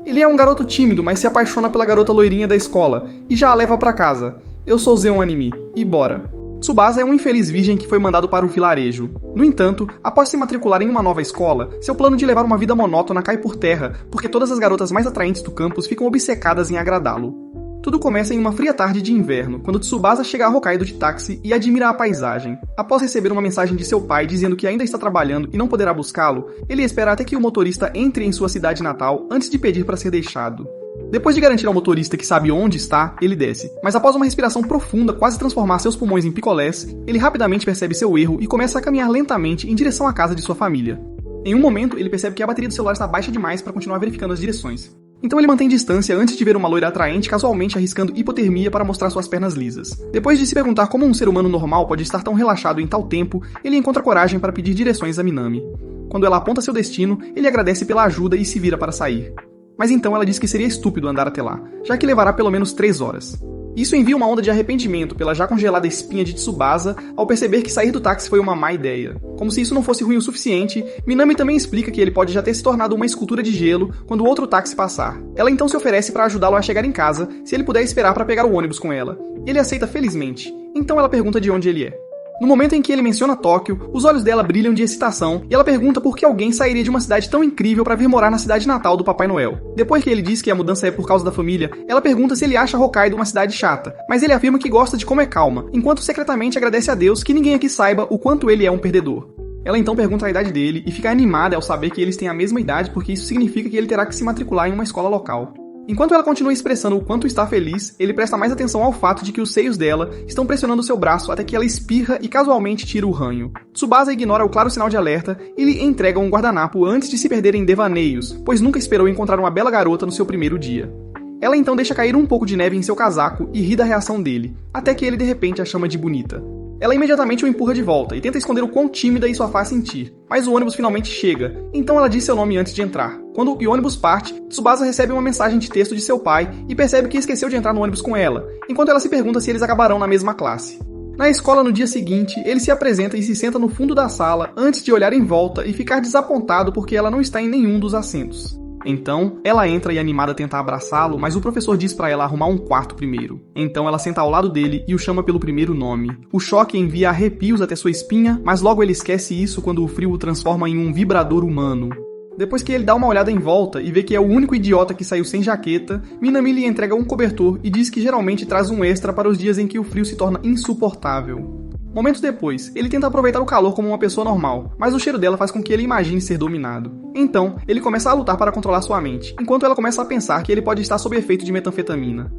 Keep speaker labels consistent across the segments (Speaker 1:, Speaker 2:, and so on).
Speaker 1: Ele é um garoto tímido, mas se apaixona pela garota loirinha da escola e já a leva pra casa. Eu sou Zeon Anime, e bora. Tsubasa é um infeliz virgem que foi mandado para o vilarejo. No entanto, após se matricular em uma nova escola, seu plano de levar uma vida monótona cai por terra, porque todas as garotas mais atraentes do campus ficam obcecadas em agradá-lo. Tudo começa em uma fria tarde de inverno, quando Tsubasa chega a Hokkaido de táxi e admira a paisagem. Após receber uma mensagem de seu pai dizendo que ainda está trabalhando e não poderá buscá-lo, ele espera até que o motorista entre em sua cidade natal antes de pedir para ser deixado. Depois de garantir ao motorista que sabe onde está, ele desce. Mas após uma respiração profunda quase transformar seus pulmões em picolés, ele rapidamente percebe seu erro e começa a caminhar lentamente em direção à casa de sua família. Em um momento, ele percebe que a bateria do celular está baixa demais para continuar verificando as direções. Então ele mantém distância antes de ver uma loira atraente casualmente arriscando hipotermia para mostrar suas pernas lisas. Depois de se perguntar como um ser humano normal pode estar tão relaxado em tal tempo, ele encontra coragem para pedir direções a Minami. Quando ela aponta seu destino, ele agradece pela ajuda e se vira para sair. Mas então ela diz que seria estúpido andar até lá, já que levará pelo menos 3 horas. Isso envia uma onda de arrependimento pela já congelada espinha de Tsubasa ao perceber que sair do táxi foi uma má ideia. Como se isso não fosse ruim o suficiente, Minami também explica que ele pode já ter se tornado uma escultura de gelo quando o outro táxi passar. Ela então se oferece para ajudá-lo a chegar em casa, se ele puder esperar para pegar o ônibus com ela. Ele aceita felizmente, então ela pergunta de onde ele é. No momento em que ele menciona Tóquio, os olhos dela brilham de excitação e ela pergunta por que alguém sairia de uma cidade tão incrível para vir morar na cidade natal do Papai Noel. Depois que ele diz que a mudança é por causa da família, ela pergunta se ele acha Hokkaido uma cidade chata, mas ele afirma que gosta de como é calma, enquanto secretamente agradece a Deus que ninguém aqui saiba o quanto ele é um perdedor. Ela então pergunta a idade dele e fica animada ao saber que eles têm a mesma idade porque isso significa que ele terá que se matricular em uma escola local. Enquanto ela continua expressando o quanto está feliz, ele presta mais atenção ao fato de que os seios dela estão pressionando seu braço até que ela espirra e casualmente tira o ranho. Tsubasa ignora o claro sinal de alerta e lhe entrega um guardanapo antes de se perder em devaneios, pois nunca esperou encontrar uma bela garota no seu primeiro dia. Ela então deixa cair um pouco de neve em seu casaco e ri da reação dele, até que ele de repente a chama de bonita. Ela imediatamente o empurra de volta e tenta esconder o quão tímida isso a faz sentir, mas o ônibus finalmente chega, então ela diz seu nome antes de entrar. Quando o ônibus parte, Tsubasa recebe uma mensagem de texto de seu pai e percebe que esqueceu de entrar no ônibus com ela, enquanto ela se pergunta se eles acabarão na mesma classe. Na escola no dia seguinte, ele se apresenta e se senta no fundo da sala antes de olhar em volta e ficar desapontado porque ela não está em nenhum dos assentos. Então, ela entra e animada tenta abraçá-lo, mas o professor diz pra ela arrumar um quarto primeiro. Então ela senta ao lado dele e o chama pelo primeiro nome. O choque envia arrepios até sua espinha, mas logo ele esquece isso quando o frio o transforma em um vibrador humano. Depois que ele dá uma olhada em volta e vê que é o único idiota que saiu sem jaqueta, Minami lhe entrega um cobertor e diz que geralmente traz um extra para os dias em que o frio se torna insuportável. Momentos depois, ele tenta aproveitar o calor como uma pessoa normal, mas o cheiro dela faz com que ele imagine ser dominado. Então, ele começa a lutar para controlar sua mente, enquanto ela começa a pensar que ele pode estar sob efeito de metanfetamina.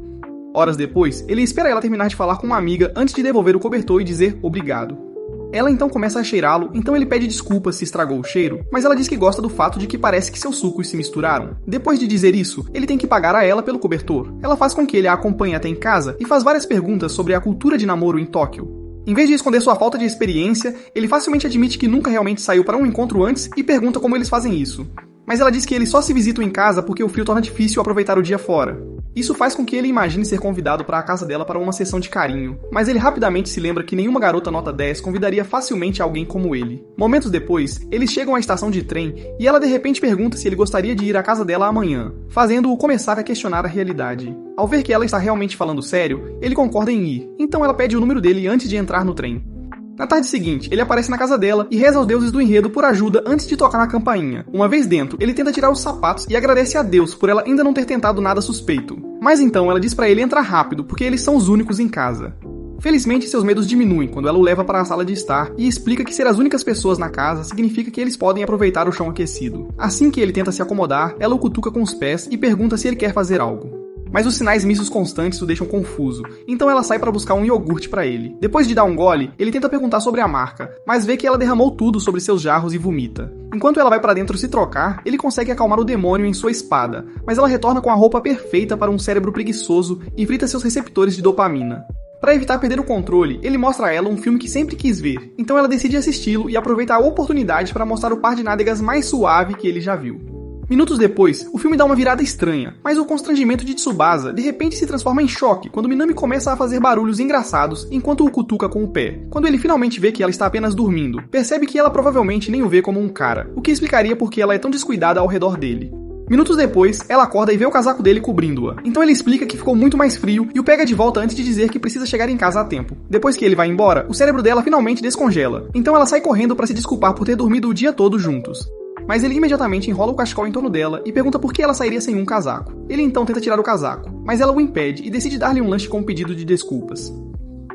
Speaker 1: Horas depois, ele espera ela terminar de falar com uma amiga antes de devolver o cobertor e dizer obrigado. Ela então começa a cheirá-lo, então ele pede desculpas se estragou o cheiro, mas ela diz que gosta do fato de que parece que seus sucos se misturaram. Depois de dizer isso, ele tem que pagar a ela pelo cobertor. Ela faz com que ele a acompanhe até em casa e faz várias perguntas sobre a cultura de namoro em Tóquio. Em vez de esconder sua falta de experiência, ele facilmente admite que nunca realmente saiu para um encontro antes e pergunta como eles fazem isso. Mas ela diz que eles só se visitam em casa porque o frio torna difícil aproveitar o dia fora. Isso faz com que ele imagine ser convidado para a casa dela para uma sessão de carinho, mas ele rapidamente se lembra que nenhuma garota nota 10 convidaria facilmente alguém como ele. Momentos depois, eles chegam à estação de trem e ela de repente pergunta se ele gostaria de ir à casa dela amanhã, fazendo-o começar a questionar a realidade. Ao ver que ela está realmente falando sério, ele concorda em ir, então ela pede o número dele antes de entrar no trem. Na tarde seguinte, ele aparece na casa dela e reza aos deuses do enredo por ajuda antes de tocar na campainha. Uma vez dentro, ele tenta tirar os sapatos e agradece a Deus por ela ainda não ter tentado nada suspeito. Mas então ela diz pra ele entrar rápido, porque eles são os únicos em casa. Felizmente, seus medos diminuem quando ela o leva para a sala de estar e explica que ser as únicas pessoas na casa significa que eles podem aproveitar o chão aquecido. Assim que ele tenta se acomodar, ela o cutuca com os pés e pergunta se ele quer fazer algo. Mas os sinais mistos constantes o deixam confuso, então ela sai para buscar um iogurte para ele. Depois de dar um gole, ele tenta perguntar sobre a marca, mas vê que ela derramou tudo sobre seus jarros e vomita. Enquanto ela vai para dentro se trocar, ele consegue acalmar o demônio em sua espada, mas ela retorna com a roupa perfeita para um cérebro preguiçoso e frita seus receptores de dopamina. Para evitar perder o controle, ele mostra a ela um filme que sempre quis ver, então ela decide assisti-lo e aproveita a oportunidade para mostrar o par de nádegas mais suave que ele já viu. Minutos depois, o filme dá uma virada estranha, mas o constrangimento de Tsubasa de repente se transforma em choque quando Minami começa a fazer barulhos engraçados enquanto o cutuca com o pé. Quando ele finalmente vê que ela está apenas dormindo, percebe que ela provavelmente nem o vê como um cara, o que explicaria por que ela é tão descuidada ao redor dele. Minutos depois, ela acorda e vê o casaco dele cobrindo-a. Então ele explica que ficou muito mais frio e o pega de volta antes de dizer que precisa chegar em casa a tempo. Depois que ele vai embora, o cérebro dela finalmente descongela. Então ela sai correndo para se desculpar por ter dormido o dia todo juntos. Mas ele imediatamente enrola o cachecol em torno dela e pergunta por que ela sairia sem um casaco. Ele então tenta tirar o casaco, mas ela o impede e decide dar-lhe um lanche com um pedido de desculpas.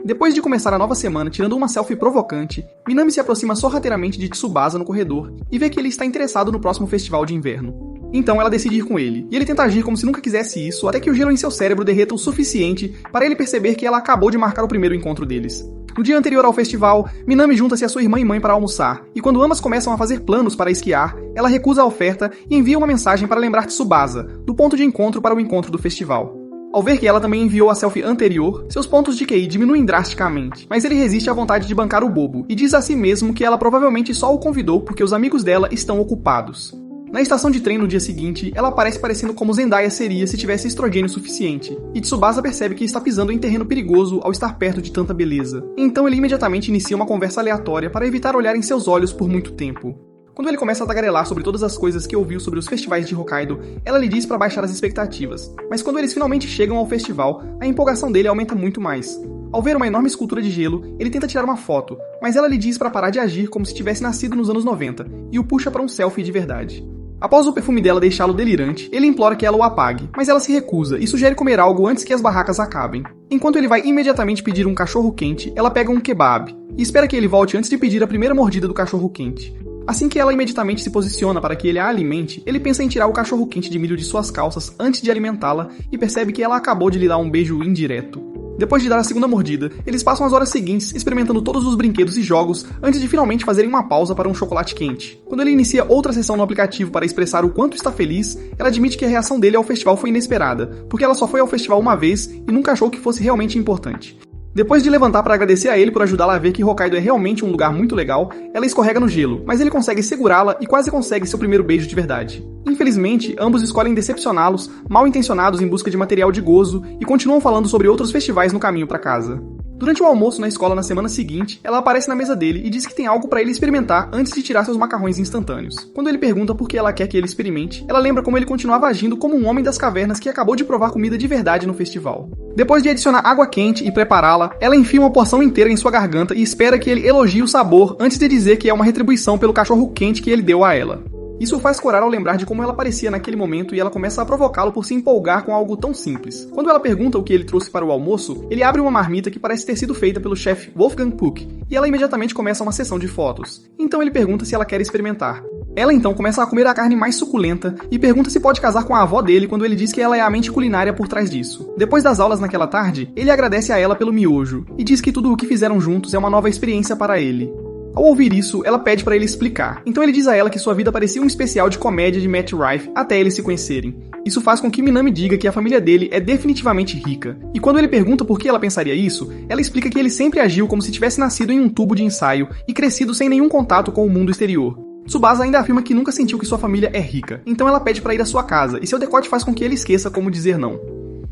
Speaker 1: Depois de começar a nova semana tirando uma selfie provocante, Minami se aproxima sorrateiramente de Tsubasa no corredor e vê que ele está interessado no próximo festival de inverno. Então ela decide ir com ele, e ele tenta agir como se nunca quisesse isso, até que o gelo em seu cérebro derreta o suficiente para ele perceber que ela acabou de marcar o primeiro encontro deles. No dia anterior ao festival, Minami junta-se a sua irmã e mãe para almoçar, e quando ambas começam a fazer planos para esquiar, ela recusa a oferta e envia uma mensagem para lembrar Tsubasa, do ponto de encontro para o encontro do festival. Ao ver que ela também enviou a selfie anterior, seus pontos de QI diminuem drasticamente, mas ele resiste à vontade de bancar o bobo e diz a si mesmo que ela provavelmente só o convidou porque os amigos dela estão ocupados. Na estação de trem no dia seguinte, ela aparece parecendo como Zendaya seria se tivesse estrogênio suficiente, e Tsubasa percebe que está pisando em terreno perigoso ao estar perto de tanta beleza. Então ele imediatamente inicia uma conversa aleatória para evitar olhar em seus olhos por muito tempo. Quando ele começa a tagarelar sobre todas as coisas que ouviu sobre os festivais de Hokkaido, ela lhe diz para baixar as expectativas. Mas quando eles finalmente chegam ao festival, a empolgação dele aumenta muito mais. Ao ver uma enorme escultura de gelo, ele tenta tirar uma foto, mas ela lhe diz para parar de agir como se tivesse nascido nos anos 90, e o puxa para um selfie de verdade. Após o perfume dela deixá-lo delirante, ele implora que ela o apague, mas ela se recusa e sugere comer algo antes que as barracas acabem. Enquanto ele vai imediatamente pedir um cachorro quente, ela pega um kebab, e espera que ele volte antes de pedir a primeira mordida do cachorro quente. Assim que ela imediatamente se posiciona para que ele a alimente, ele pensa em tirar o cachorro quente de milho de suas calças antes de alimentá-la e percebe que ela acabou de lhe dar um beijo indireto. Depois de dar a segunda mordida, eles passam as horas seguintes experimentando todos os brinquedos e jogos antes de finalmente fazerem uma pausa para um chocolate quente. Quando ele inicia outra sessão no aplicativo para expressar o quanto está feliz, ela admite que a reação dele ao festival foi inesperada, porque ela só foi ao festival uma vez e nunca achou que fosse realmente importante. Depois de levantar para agradecer a ele por ajudá-la a ver que Hokkaido é realmente um lugar muito legal, ela escorrega no gelo, mas ele consegue segurá-la e quase consegue seu primeiro beijo de verdade. Infelizmente, ambos escolhem decepcioná-los, mal intencionados em busca de material de gozo, e continuam falando sobre outros festivais no caminho para casa. Durante o almoço na escola na semana seguinte, ela aparece na mesa dele e diz que tem algo para ele experimentar antes de tirar seus macarrões instantâneos. Quando ele pergunta por que ela quer que ele experimente, ela lembra como ele continuava agindo como um homem das cavernas que acabou de provar comida de verdade no festival. Depois de adicionar água quente e prepará-la, ela enfia uma porção inteira em sua garganta e espera que ele elogie o sabor antes de dizer que é uma retribuição pelo cachorro quente que ele deu a ela. Isso o faz corar ao lembrar de como ela parecia naquele momento e ela começa a provocá-lo por se empolgar com algo tão simples. Quando ela pergunta o que ele trouxe para o almoço, ele abre uma marmita que parece ter sido feita pelo chefe Wolfgang Puck, e ela imediatamente começa uma sessão de fotos. Então ele pergunta se ela quer experimentar. Ela então começa a comer a carne mais suculenta e pergunta se pode casar com a avó dele quando ele diz que ela é a mente culinária por trás disso. Depois das aulas naquela tarde, ele agradece a ela pelo miojo e diz que tudo o que fizeram juntos é uma nova experiência para ele. Ao ouvir isso, ela pede para ele explicar. Então ele diz a ela que sua vida parecia um especial de comédia de Matt Rife até eles se conhecerem. Isso faz com que Minami diga que a família dele é definitivamente rica. E quando ele pergunta por que ela pensaria isso, ela explica que ele sempre agiu como se tivesse nascido em um tubo de ensaio e crescido sem nenhum contato com o mundo exterior. Tsubasa ainda afirma que nunca sentiu que sua família é rica, então ela pede para ir à sua casa, e seu decote faz com que ele esqueça como dizer não.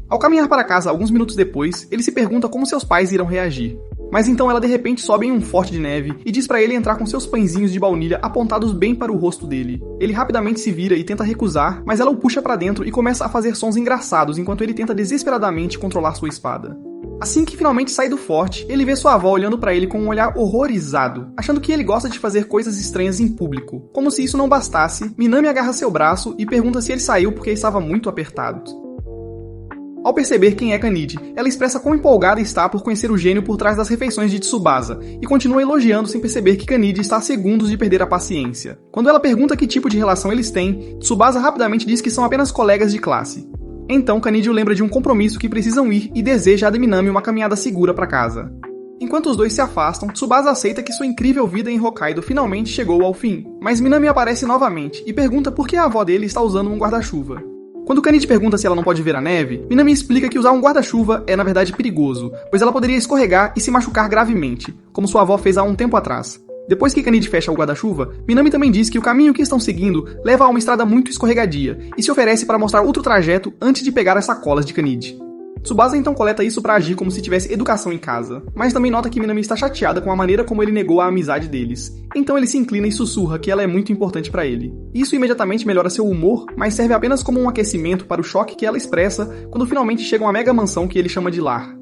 Speaker 1: Ao caminhar para casa alguns minutos depois, ele se pergunta como seus pais irão reagir. Mas então ela de repente sobe em um forte de neve e diz para ele entrar com seus pãezinhos de baunilha apontados bem para o rosto dele. Ele rapidamente se vira e tenta recusar, mas ela o puxa para dentro e começa a fazer sons engraçados enquanto ele tenta desesperadamente controlar sua espada. Assim que finalmente sai do forte, ele vê sua avó olhando para ele com um olhar horrorizado, achando que ele gosta de fazer coisas estranhas em público. Como se isso não bastasse, Minami agarra seu braço e pergunta se ele saiu porque estava muito apertado. Ao perceber quem é Kanide, ela expressa quão empolgada está por conhecer o gênio por trás das refeições de Tsubasa, e continua elogiando sem perceber que Kanide está a segundos de perder a paciência. Quando ela pergunta que tipo de relação eles têm, Tsubasa rapidamente diz que são apenas colegas de classe. Então Kanide o lembra de um compromisso que precisam ir e deseja a de Minami uma caminhada segura para casa. Enquanto os dois se afastam, Tsubasa aceita que sua incrível vida em Hokkaido finalmente chegou ao fim, mas Minami aparece novamente e pergunta por que a avó dele está usando um guarda-chuva. Quando Kanide pergunta se ela não pode ver a neve, Minami explica que usar um guarda-chuva é na verdade perigoso, pois ela poderia escorregar e se machucar gravemente, como sua avó fez há um tempo atrás. Depois que Kanide fecha o guarda-chuva, Minami também diz que o caminho que estão seguindo leva a uma estrada muito escorregadia, e se oferece para mostrar outro trajeto antes de pegar as sacolas de Kanide. Tsubasa então coleta isso pra agir como se tivesse educação em casa, mas também nota que Minami está chateada com a maneira como ele negou a amizade deles. Então ele se inclina e sussurra que ela é muito importante pra ele. Isso imediatamente melhora seu humor, mas serve apenas como um aquecimento para o choque que ela expressa quando finalmente chega a uma mega mansão que ele chama de lar.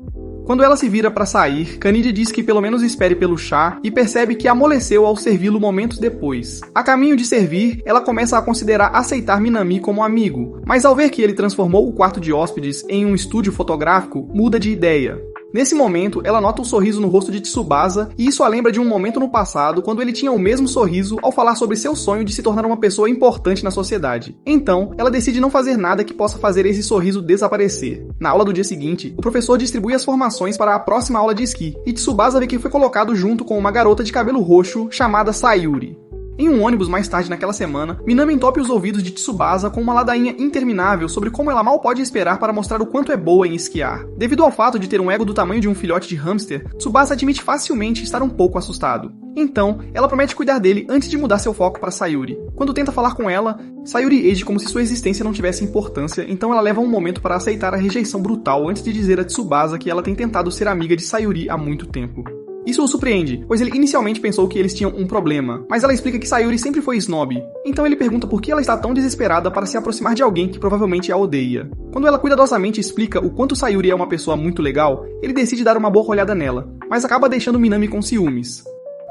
Speaker 1: Quando ela se vira para sair, Kanide diz que pelo menos espere pelo chá e percebe que amoleceu ao servi-lo momentos depois. A caminho de servir, ela começa a considerar aceitar Minami como amigo, mas ao ver que ele transformou o quarto de hóspedes em um estúdio fotográfico, muda de ideia. Nesse momento, ela nota um sorriso no rosto de Tsubasa e isso a lembra de um momento no passado quando ele tinha o mesmo sorriso ao falar sobre seu sonho de se tornar uma pessoa importante na sociedade. Então, ela decide não fazer nada que possa fazer esse sorriso desaparecer. Na aula do dia seguinte, o professor distribui as formações para a próxima aula de esqui e Tsubasa vê que foi colocado junto com uma garota de cabelo roxo chamada Sayuri. Em um ônibus mais tarde naquela semana, Minami entope os ouvidos de Tsubasa com uma ladainha interminável sobre como ela mal pode esperar para mostrar o quanto é boa em esquiar. Devido ao fato de ter um ego do tamanho de um filhote de hamster, Tsubasa admite facilmente estar um pouco assustado. Então, ela promete cuidar dele antes de mudar seu foco para Sayuri. Quando tenta falar com ela, Sayuri age como se sua existência não tivesse importância, então ela leva um momento para aceitar a rejeição brutal antes de dizer a Tsubasa que ela tem tentado ser amiga de Sayuri há muito tempo. Isso o surpreende, pois ele inicialmente pensou que eles tinham um problema, mas ela explica que Sayuri sempre foi snob. Então ele pergunta por que ela está tão desesperada para se aproximar de alguém que provavelmente a odeia. Quando ela cuidadosamente explica o quanto Sayuri é uma pessoa muito legal, ele decide dar uma boa olhada nela, mas acaba deixando Minami com ciúmes.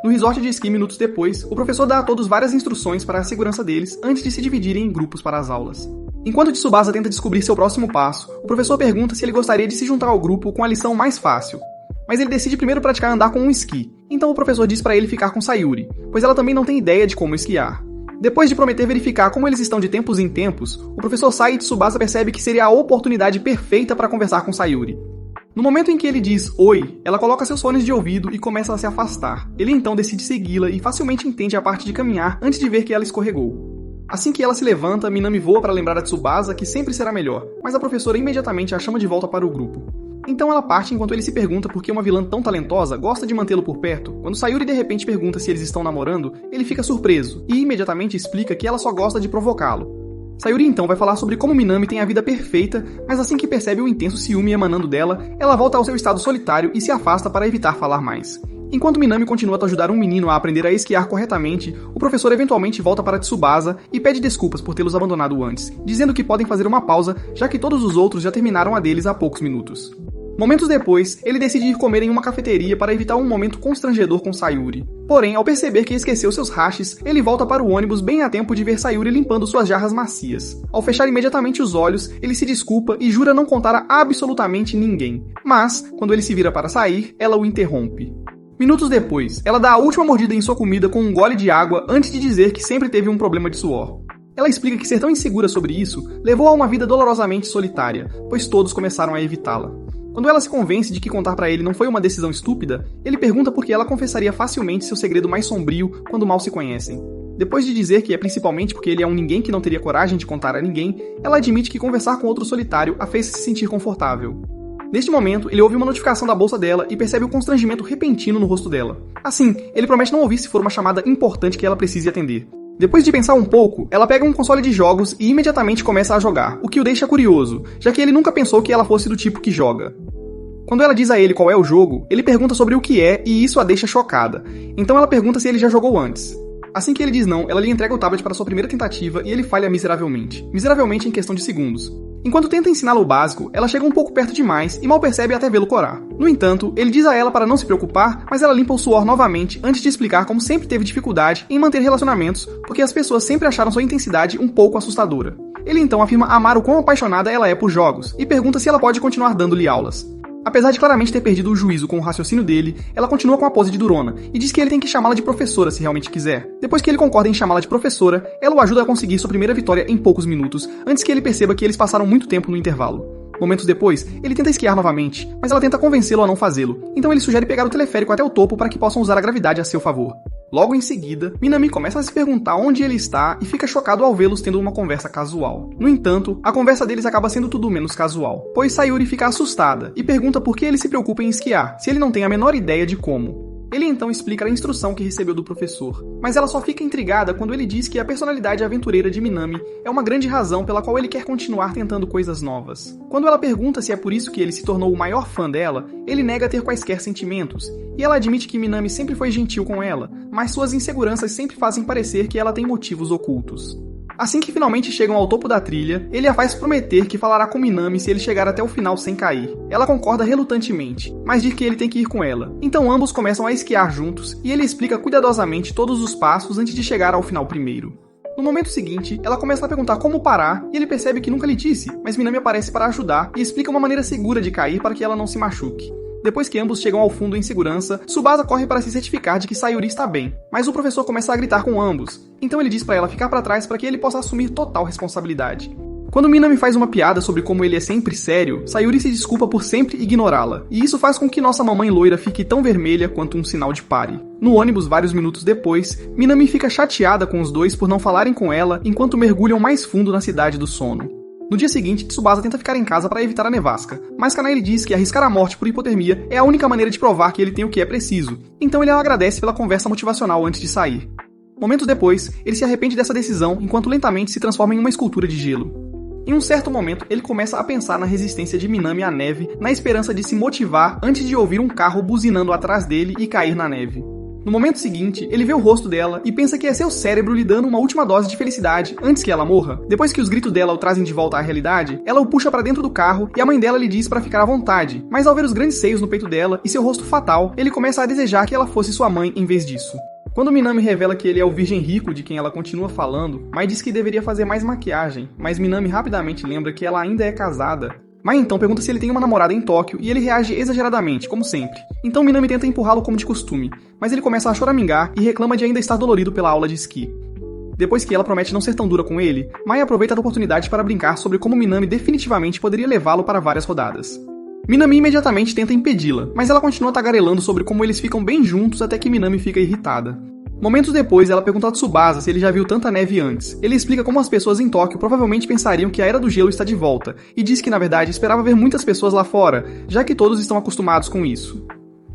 Speaker 1: No resort de esqui minutos depois, o professor dá a todos várias instruções para a segurança deles antes de se dividirem em grupos para as aulas. Enquanto Tsubasa tenta descobrir seu próximo passo, o professor pergunta se ele gostaria de se juntar ao grupo com a lição mais fácil. Mas ele decide primeiro praticar andar com um esqui, então o professor diz para ele ficar com Sayuri, pois ela também não tem ideia de como esquiar. Depois de prometer verificar como eles estão de tempos em tempos, o professor sai e Tsubasa percebe que seria a oportunidade perfeita para conversar com Sayuri. No momento em que ele diz oi, ela coloca seus fones de ouvido e começa a se afastar. Ele então decide segui-la e facilmente entende a parte de caminhar antes de ver que ela escorregou. Assim que ela se levanta, Minami voa para lembrar a Tsubasa que sempre será melhor, mas a professora imediatamente a chama de volta para o grupo. Então ela parte enquanto ele se pergunta por que uma vilã tão talentosa gosta de mantê-lo por perto. Quando Sayuri de repente pergunta se eles estão namorando, ele fica surpreso e imediatamente explica que ela só gosta de provocá-lo. Sayuri então vai falar sobre como Minami tem a vida perfeita, mas assim que percebe o intenso ciúme emanando dela, ela volta ao seu estado solitário e se afasta para evitar falar mais. Enquanto Minami continua a ajudar um menino a aprender a esquiar corretamente, o professor eventualmente volta para Tsubasa e pede desculpas por tê-los abandonado antes, dizendo que podem fazer uma pausa, já que todos os outros já terminaram a deles há poucos minutos. Momentos depois, ele decide ir comer em uma cafeteria para evitar um momento constrangedor com Sayuri. Porém, ao perceber que esqueceu seus hashes, ele volta para o ônibus bem a tempo de ver Sayuri limpando suas jarras macias. Ao fechar imediatamente os olhos, ele se desculpa e jura não contar a absolutamente ninguém. Mas, quando ele se vira para sair, ela o interrompe. Minutos depois, ela dá a última mordida em sua comida com um gole de água antes de dizer que sempre teve um problema de suor. Ela explica que ser tão insegura sobre isso levou a uma vida dolorosamente solitária, pois todos começaram a evitá-la. Quando ela se convence de que contar pra ele não foi uma decisão estúpida, ele pergunta por que ela confessaria facilmente seu segredo mais sombrio quando mal se conhecem. Depois de dizer que é principalmente porque ele é um ninguém que não teria coragem de contar a ninguém, ela admite que conversar com outro solitário a fez se sentir confortável. Neste momento, ele ouve uma notificação da bolsa dela e percebe o constrangimento repentino no rosto dela. Assim, ele promete não ouvir se for uma chamada importante que ela precise atender. Depois de pensar um pouco, ela pega um console de jogos e imediatamente começa a jogar, o que o deixa curioso, já que ele nunca pensou que ela fosse do tipo que joga. Quando ela diz a ele qual é o jogo, ele pergunta sobre o que é e isso a deixa chocada. Então ela pergunta se ele já jogou antes. Assim que ele diz não, ela lhe entrega o tablet para sua primeira tentativa e ele falha miseravelmente. Miseravelmente em questão de segundos. Enquanto tenta ensiná-lo o básico, ela chega um pouco perto demais e mal percebe até vê-lo corar. No entanto, ele diz a ela para não se preocupar, mas ela limpa o suor novamente antes de explicar como sempre teve dificuldade em manter relacionamentos, porque as pessoas sempre acharam sua intensidade um pouco assustadora. Ele então afirma amar o quão apaixonada ela é por jogos e pergunta se ela pode continuar dando-lhe aulas. Apesar de claramente ter perdido o juízo com o raciocínio dele, ela continua com a pose de durona e diz que ele tem que chamá-la de professora se realmente quiser. Depois que ele concorda em chamá-la de professora, ela o ajuda a conseguir sua primeira vitória em poucos minutos, antes que ele perceba que eles passaram muito tempo no intervalo. Momentos depois, ele tenta esquiar novamente, mas ela tenta convencê-lo a não fazê-lo, então ele sugere pegar o teleférico até o topo para que possam usar a gravidade a seu favor. Logo em seguida, Minami começa a se perguntar onde ele está e fica chocado ao vê-los tendo uma conversa casual. No entanto, a conversa deles acaba sendo tudo menos casual, pois Sayuri fica assustada e pergunta por que ele se preocupa em esquiar, se ele não tem a menor ideia de como. Ele então explica a instrução que recebeu do professor, mas ela só fica intrigada quando ele diz que a personalidade aventureira de Minami é uma grande razão pela qual ele quer continuar tentando coisas novas. Quando ela pergunta se é por isso que ele se tornou o maior fã dela, ele nega ter quaisquer sentimentos, e ela admite que Minami sempre foi gentil com ela, mas suas inseguranças sempre fazem parecer que ela tem motivos ocultos. Assim que finalmente chegam ao topo da trilha, ele a faz prometer que falará com Minami se ele chegar até o final sem cair. Ela concorda relutantemente, mas diz que ele tem que ir com ela. Então ambos começam a esquiar juntos, e ele explica cuidadosamente todos os passos antes de chegar ao final primeiro. No momento seguinte, ela começa a perguntar como parar, e ele percebe que nunca lhe disse, mas Minami aparece para ajudar e explica uma maneira segura de cair para que ela não se machuque. Depois que ambos chegam ao fundo em segurança, Tsubasa corre para se certificar de que Sayuri está bem, mas o professor começa a gritar com ambos, então ele diz para ela ficar para trás para que ele possa assumir total responsabilidade. Quando Minami faz uma piada sobre como ele é sempre sério, Sayuri se desculpa por sempre ignorá-la, e isso faz com que nossa mamãe loira fique tão vermelha quanto um sinal de pare. No ônibus, vários minutos depois, Minami fica chateada com os dois por não falarem com ela enquanto mergulham mais fundo na cidade do sono. No dia seguinte, Tsubasa tenta ficar em casa para evitar a nevasca, mas Kanai diz que arriscar a morte por hipotermia é a única maneira de provar que ele tem o que é preciso, então ele a agradece pela conversa motivacional antes de sair. Momentos depois, ele se arrepende dessa decisão enquanto lentamente se transforma em uma escultura de gelo. Em um certo momento, ele começa a pensar na resistência de Minami à neve, na esperança de se motivar antes de ouvir um carro buzinando atrás dele e cair na neve. No momento seguinte, ele vê o rosto dela e pensa que é seu cérebro lhe dando uma última dose de felicidade antes que ela morra. Depois que os gritos dela o trazem de volta à realidade, ela o puxa para dentro do carro e a mãe dela lhe diz para ficar à vontade, mas ao ver os grandes seios no peito dela e seu rosto fatal, ele começa a desejar que ela fosse sua mãe em vez disso. Quando Minami revela que ele é o virgem rico de quem ela continua falando, Mai diz que deveria fazer mais maquiagem, mas Minami rapidamente lembra que ela ainda é casada. Mai então pergunta se ele tem uma namorada em Tóquio e ele reage exageradamente, como sempre. Então Minami tenta empurrá-lo como de costume, mas ele começa a choramingar e reclama de ainda estar dolorido pela aula de esqui. Depois que ela promete não ser tão dura com ele, Mai aproveita a oportunidade para brincar sobre como Minami definitivamente poderia levá-lo para várias rodadas. Minami imediatamente tenta impedi-la, mas ela continua tagarelando sobre como eles ficam bem juntos até que Minami fica irritada. Momentos depois, ela pergunta a Tsubasa se ele já viu tanta neve antes. Ele explica como as pessoas em Tóquio provavelmente pensariam que a Era do Gelo está de volta, e diz que na verdade esperava ver muitas pessoas lá fora, já que todos estão acostumados com isso.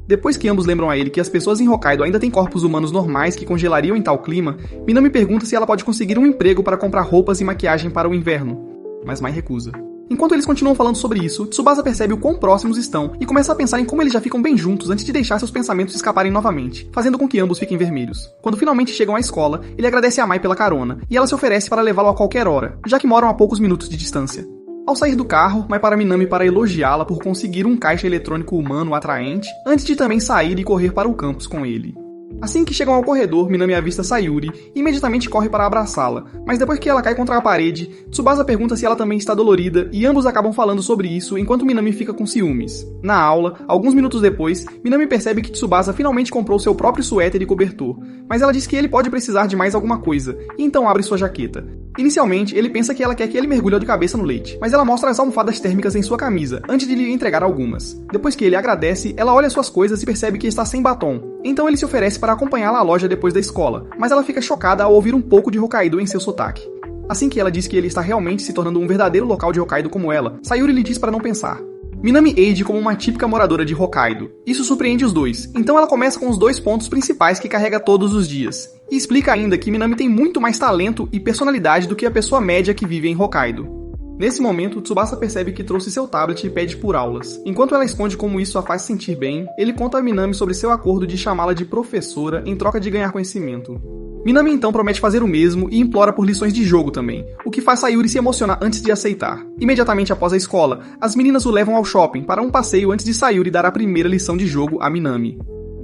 Speaker 1: Depois que ambos lembram a ele que as pessoas em Hokkaido ainda têm corpos humanos normais que congelariam em tal clima, Minami pergunta se ela pode conseguir um emprego para comprar roupas e maquiagem para o inverno, mas Mai recusa. Enquanto eles continuam falando sobre isso, Tsubasa percebe o quão próximos estão e começa a pensar em como eles já ficam bem juntos antes de deixar seus pensamentos escaparem novamente, fazendo com que ambos fiquem vermelhos. Quando finalmente chegam à escola, ele agradece a Mai pela carona, e ela se oferece para levá-lo a qualquer hora, já que moram a poucos minutos de distância. Ao sair do carro, Mai para Minami para elogiá-la por conseguir um caixa eletrônico humano atraente, antes de também sair e correr para o campus com ele. Assim que chegam ao corredor, Minami avista Sayuri e imediatamente corre para abraçá-la, mas depois que ela cai contra a parede, Tsubasa pergunta se ela também está dolorida e ambos acabam falando sobre isso enquanto Minami fica com ciúmes. Na aula, alguns minutos depois, Minami percebe que Tsubasa finalmente comprou seu próprio suéter e cobertor, mas ela diz que ele pode precisar de mais alguma coisa, e então abre sua jaqueta. Inicialmente, ele pensa que ela quer que ele mergulhe de cabeça no leite, mas ela mostra as almofadas térmicas em sua camisa, antes de lhe entregar algumas. Depois que ele agradece, ela olha suas coisas e percebe que está sem batom, então ele se oferece para acompanhá-la à loja depois da escola, mas ela fica chocada ao ouvir um pouco de Hokkaido em seu sotaque. Assim que ela diz que ele está realmente se tornando um verdadeiro local de Hokkaido como ela, Sayuri lhe diz para não pensar. Minami age como uma típica moradora de Hokkaido. Isso surpreende os dois, então ela começa com os 2 pontos principais que carrega todos os dias. E explica ainda que Minami tem muito mais talento e personalidade do que a pessoa média que vive em Hokkaido. Nesse momento, Tsubasa percebe que trouxe seu tablet e pede por aulas. Enquanto ela esconde como isso a faz sentir bem, ele conta a Minami sobre seu acordo de chamá-la de professora em troca de ganhar conhecimento. Minami então promete fazer o mesmo e implora por lições de jogo também, o que faz Sayuri se emocionar antes de aceitar. Imediatamente após a escola, as meninas o levam ao shopping para um passeio antes de Sayuri dar a primeira lição de jogo a Minami.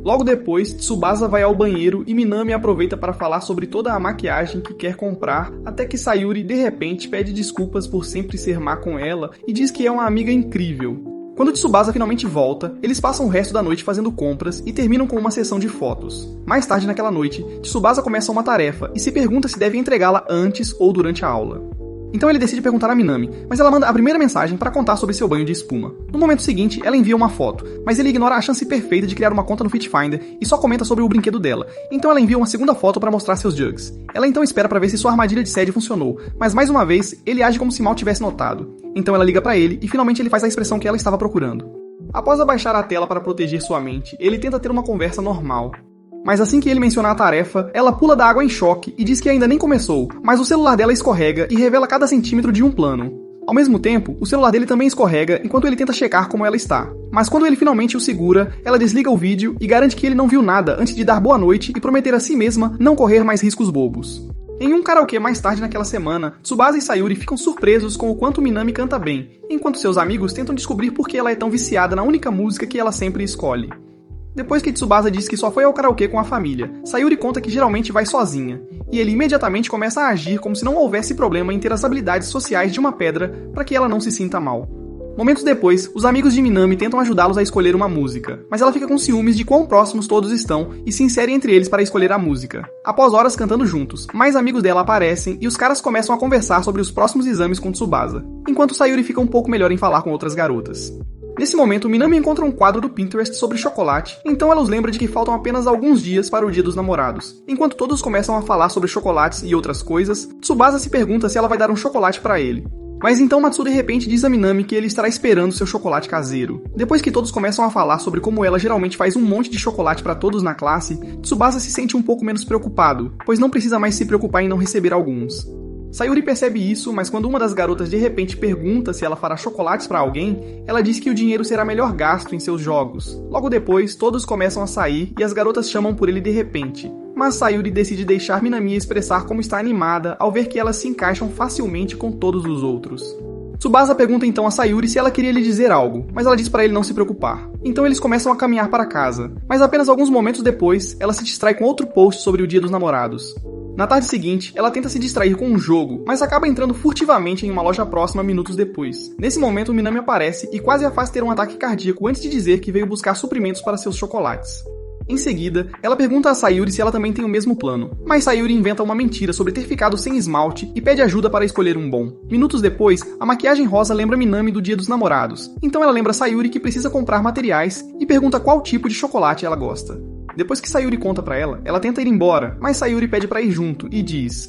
Speaker 1: Logo depois, Tsubasa vai ao banheiro e Minami aproveita para falar sobre toda a maquiagem que quer comprar, até que Sayuri de repente pede desculpas por sempre ser má com ela e diz que é uma amiga incrível. Quando Tsubasa finalmente volta, eles passam o resto da noite fazendo compras e terminam com uma sessão de fotos. Mais tarde naquela noite, Tsubasa começa uma tarefa e se pergunta se deve entregá-la antes ou durante a aula. Então ele decide perguntar a Minami, mas ela manda a primeira mensagem para contar sobre seu banho de espuma. No momento seguinte, ela envia uma foto, mas ele ignora a chance perfeita de criar uma conta no Fitfinder e só comenta sobre o brinquedo dela. Então ela envia uma segunda foto para mostrar seus jugs. Ela então espera para ver se sua armadilha de sede funcionou, mas mais uma vez, ele age como se mal tivesse notado. Então ela liga para ele e finalmente ele faz a expressão que ela estava procurando. Após abaixar a tela para proteger sua mente, ele tenta ter uma conversa normal. Mas assim que ele menciona a tarefa, ela pula da água em choque e diz que ainda nem começou, mas o celular dela escorrega e revela cada centímetro de um plano. Ao mesmo tempo, o celular dele também escorrega enquanto ele tenta checar como ela está. Mas quando ele finalmente o segura, ela desliga o vídeo e garante que ele não viu nada antes de dar boa noite e prometer a si mesma não correr mais riscos bobos. Em um karaokê mais tarde naquela semana, Tsubasa e Sayuri ficam surpresos com o quanto Minami canta bem, enquanto seus amigos tentam descobrir por que ela é tão viciada na única música que ela sempre escolhe. Depois que Tsubasa diz que só foi ao karaokê com a família, Sayuri conta que geralmente vai sozinha, e ele imediatamente começa a agir como se não houvesse problema em ter as habilidades sociais de uma pedra para que ela não se sinta mal. Momentos depois, os amigos de Minami tentam ajudá-los a escolher uma música, mas ela fica com ciúmes de quão próximos todos estão e se insere entre eles para escolher a música. Após horas cantando juntos, mais amigos dela aparecem e os caras começam a conversar sobre os próximos exames com Tsubasa, enquanto Sayuri fica um pouco melhor em falar com outras garotas. Nesse momento, Minami encontra um quadro do Pinterest sobre chocolate, então ela os lembra de que faltam apenas alguns dias para o Dia dos Namorados. Enquanto todos começam a falar sobre chocolates e outras coisas, Tsubasa se pergunta se ela vai dar um chocolate para ele. Mas então Matsu de repente diz a Minami que ele estará esperando seu chocolate caseiro. Depois que todos começam a falar sobre como ela geralmente faz um monte de chocolate para todos na classe, Tsubasa se sente um pouco menos preocupado, pois não precisa mais se preocupar em não receber alguns. Sayuri percebe isso, mas quando uma das garotas de repente pergunta se ela fará chocolates para alguém, ela diz que o dinheiro será melhor gasto em seus jogos. Logo depois, todos começam a sair e as garotas chamam por ele de repente. Mas Sayuri decide deixar Minami expressar como está animada ao ver que elas se encaixam facilmente com todos os outros. Tsubasa pergunta então a Sayuri se ela queria lhe dizer algo, mas ela diz para ele não se preocupar. Então eles começam a caminhar para casa, mas apenas alguns momentos depois, ela se distrai com outro post sobre o Dia dos Namorados. Na tarde seguinte, ela tenta se distrair com um jogo, mas acaba entrando furtivamente em uma loja próxima minutos depois. Nesse momento, Minami aparece e quase a faz ter um ataque cardíaco antes de dizer que veio buscar suprimentos para seus chocolates. Em seguida, ela pergunta a Sayuri se ela também tem o mesmo plano, mas Sayuri inventa uma mentira sobre ter ficado sem esmalte e pede ajuda para escolher um bom. Minutos depois, a maquiagem rosa lembra Minami do Dia dos Namorados, então ela lembra Sayuri que precisa comprar materiais e pergunta qual tipo de chocolate ela gosta. Depois que Sayuri conta pra ela, ela tenta ir embora, mas Sayuri pede pra ir junto e diz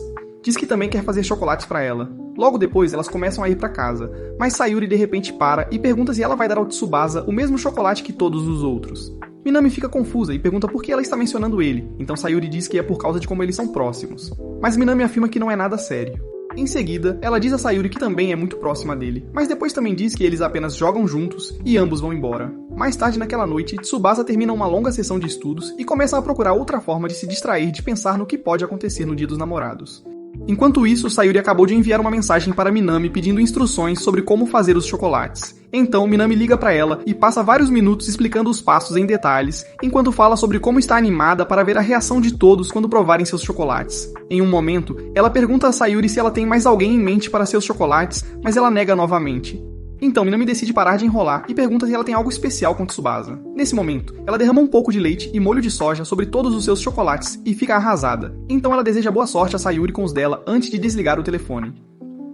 Speaker 1: que também quer fazer chocolates pra ela. Logo depois, elas começam a ir pra casa, mas Sayuri de repente para e pergunta se ela vai dar ao Tsubasa o mesmo chocolate que todos os outros. Minami fica confusa e pergunta por que ela está mencionando ele, então Sayuri diz que é por causa de como eles são próximos. Mas Minami afirma que não é nada sério. Em seguida, ela diz a Sayuri que também é muito próxima dele, mas depois também diz que eles apenas jogam juntos e ambos vão embora. Mais tarde naquela noite, Tsubasa termina uma longa sessão de estudos e começa a procurar outra forma de se distrair de pensar no que pode acontecer no Dia dos Namorados. Enquanto isso, Sayuri acabou de enviar uma mensagem para Minami pedindo instruções sobre como fazer os chocolates. Então, Minami liga para ela e passa vários minutos explicando os passos em detalhes, enquanto fala sobre como está animada para ver a reação de todos quando provarem seus chocolates. Em um momento, ela pergunta a Sayuri se ela tem mais alguém em mente para seus chocolates, mas ela nega novamente. Então, Minami decide parar de enrolar e pergunta se ela tem algo especial com Tsubasa. Nesse momento, ela derrama um pouco de leite e molho de soja sobre todos os seus chocolates e fica arrasada. Então ela deseja boa sorte a Sayuri com os dela antes de desligar o telefone.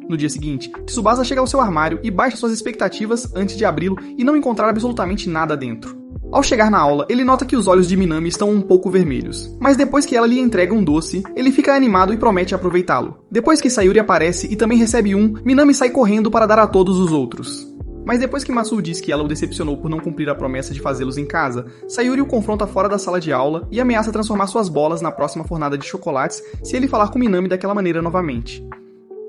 Speaker 1: No dia seguinte, Tsubasa chega ao seu armário e baixa suas expectativas antes de abri-lo e não encontrar absolutamente nada dentro. Ao chegar na aula, ele nota que os olhos de Minami estão um pouco vermelhos, mas depois que ela lhe entrega um doce, ele fica animado e promete aproveitá-lo. Depois que Sayuri aparece e também recebe um, Minami sai correndo para dar a todos os outros. Mas depois que Matsu diz que ela o decepcionou por não cumprir a promessa de fazê-los em casa, Sayuri o confronta fora da sala de aula e ameaça transformar suas bolas na próxima fornada de chocolates se ele falar com Minami daquela maneira novamente.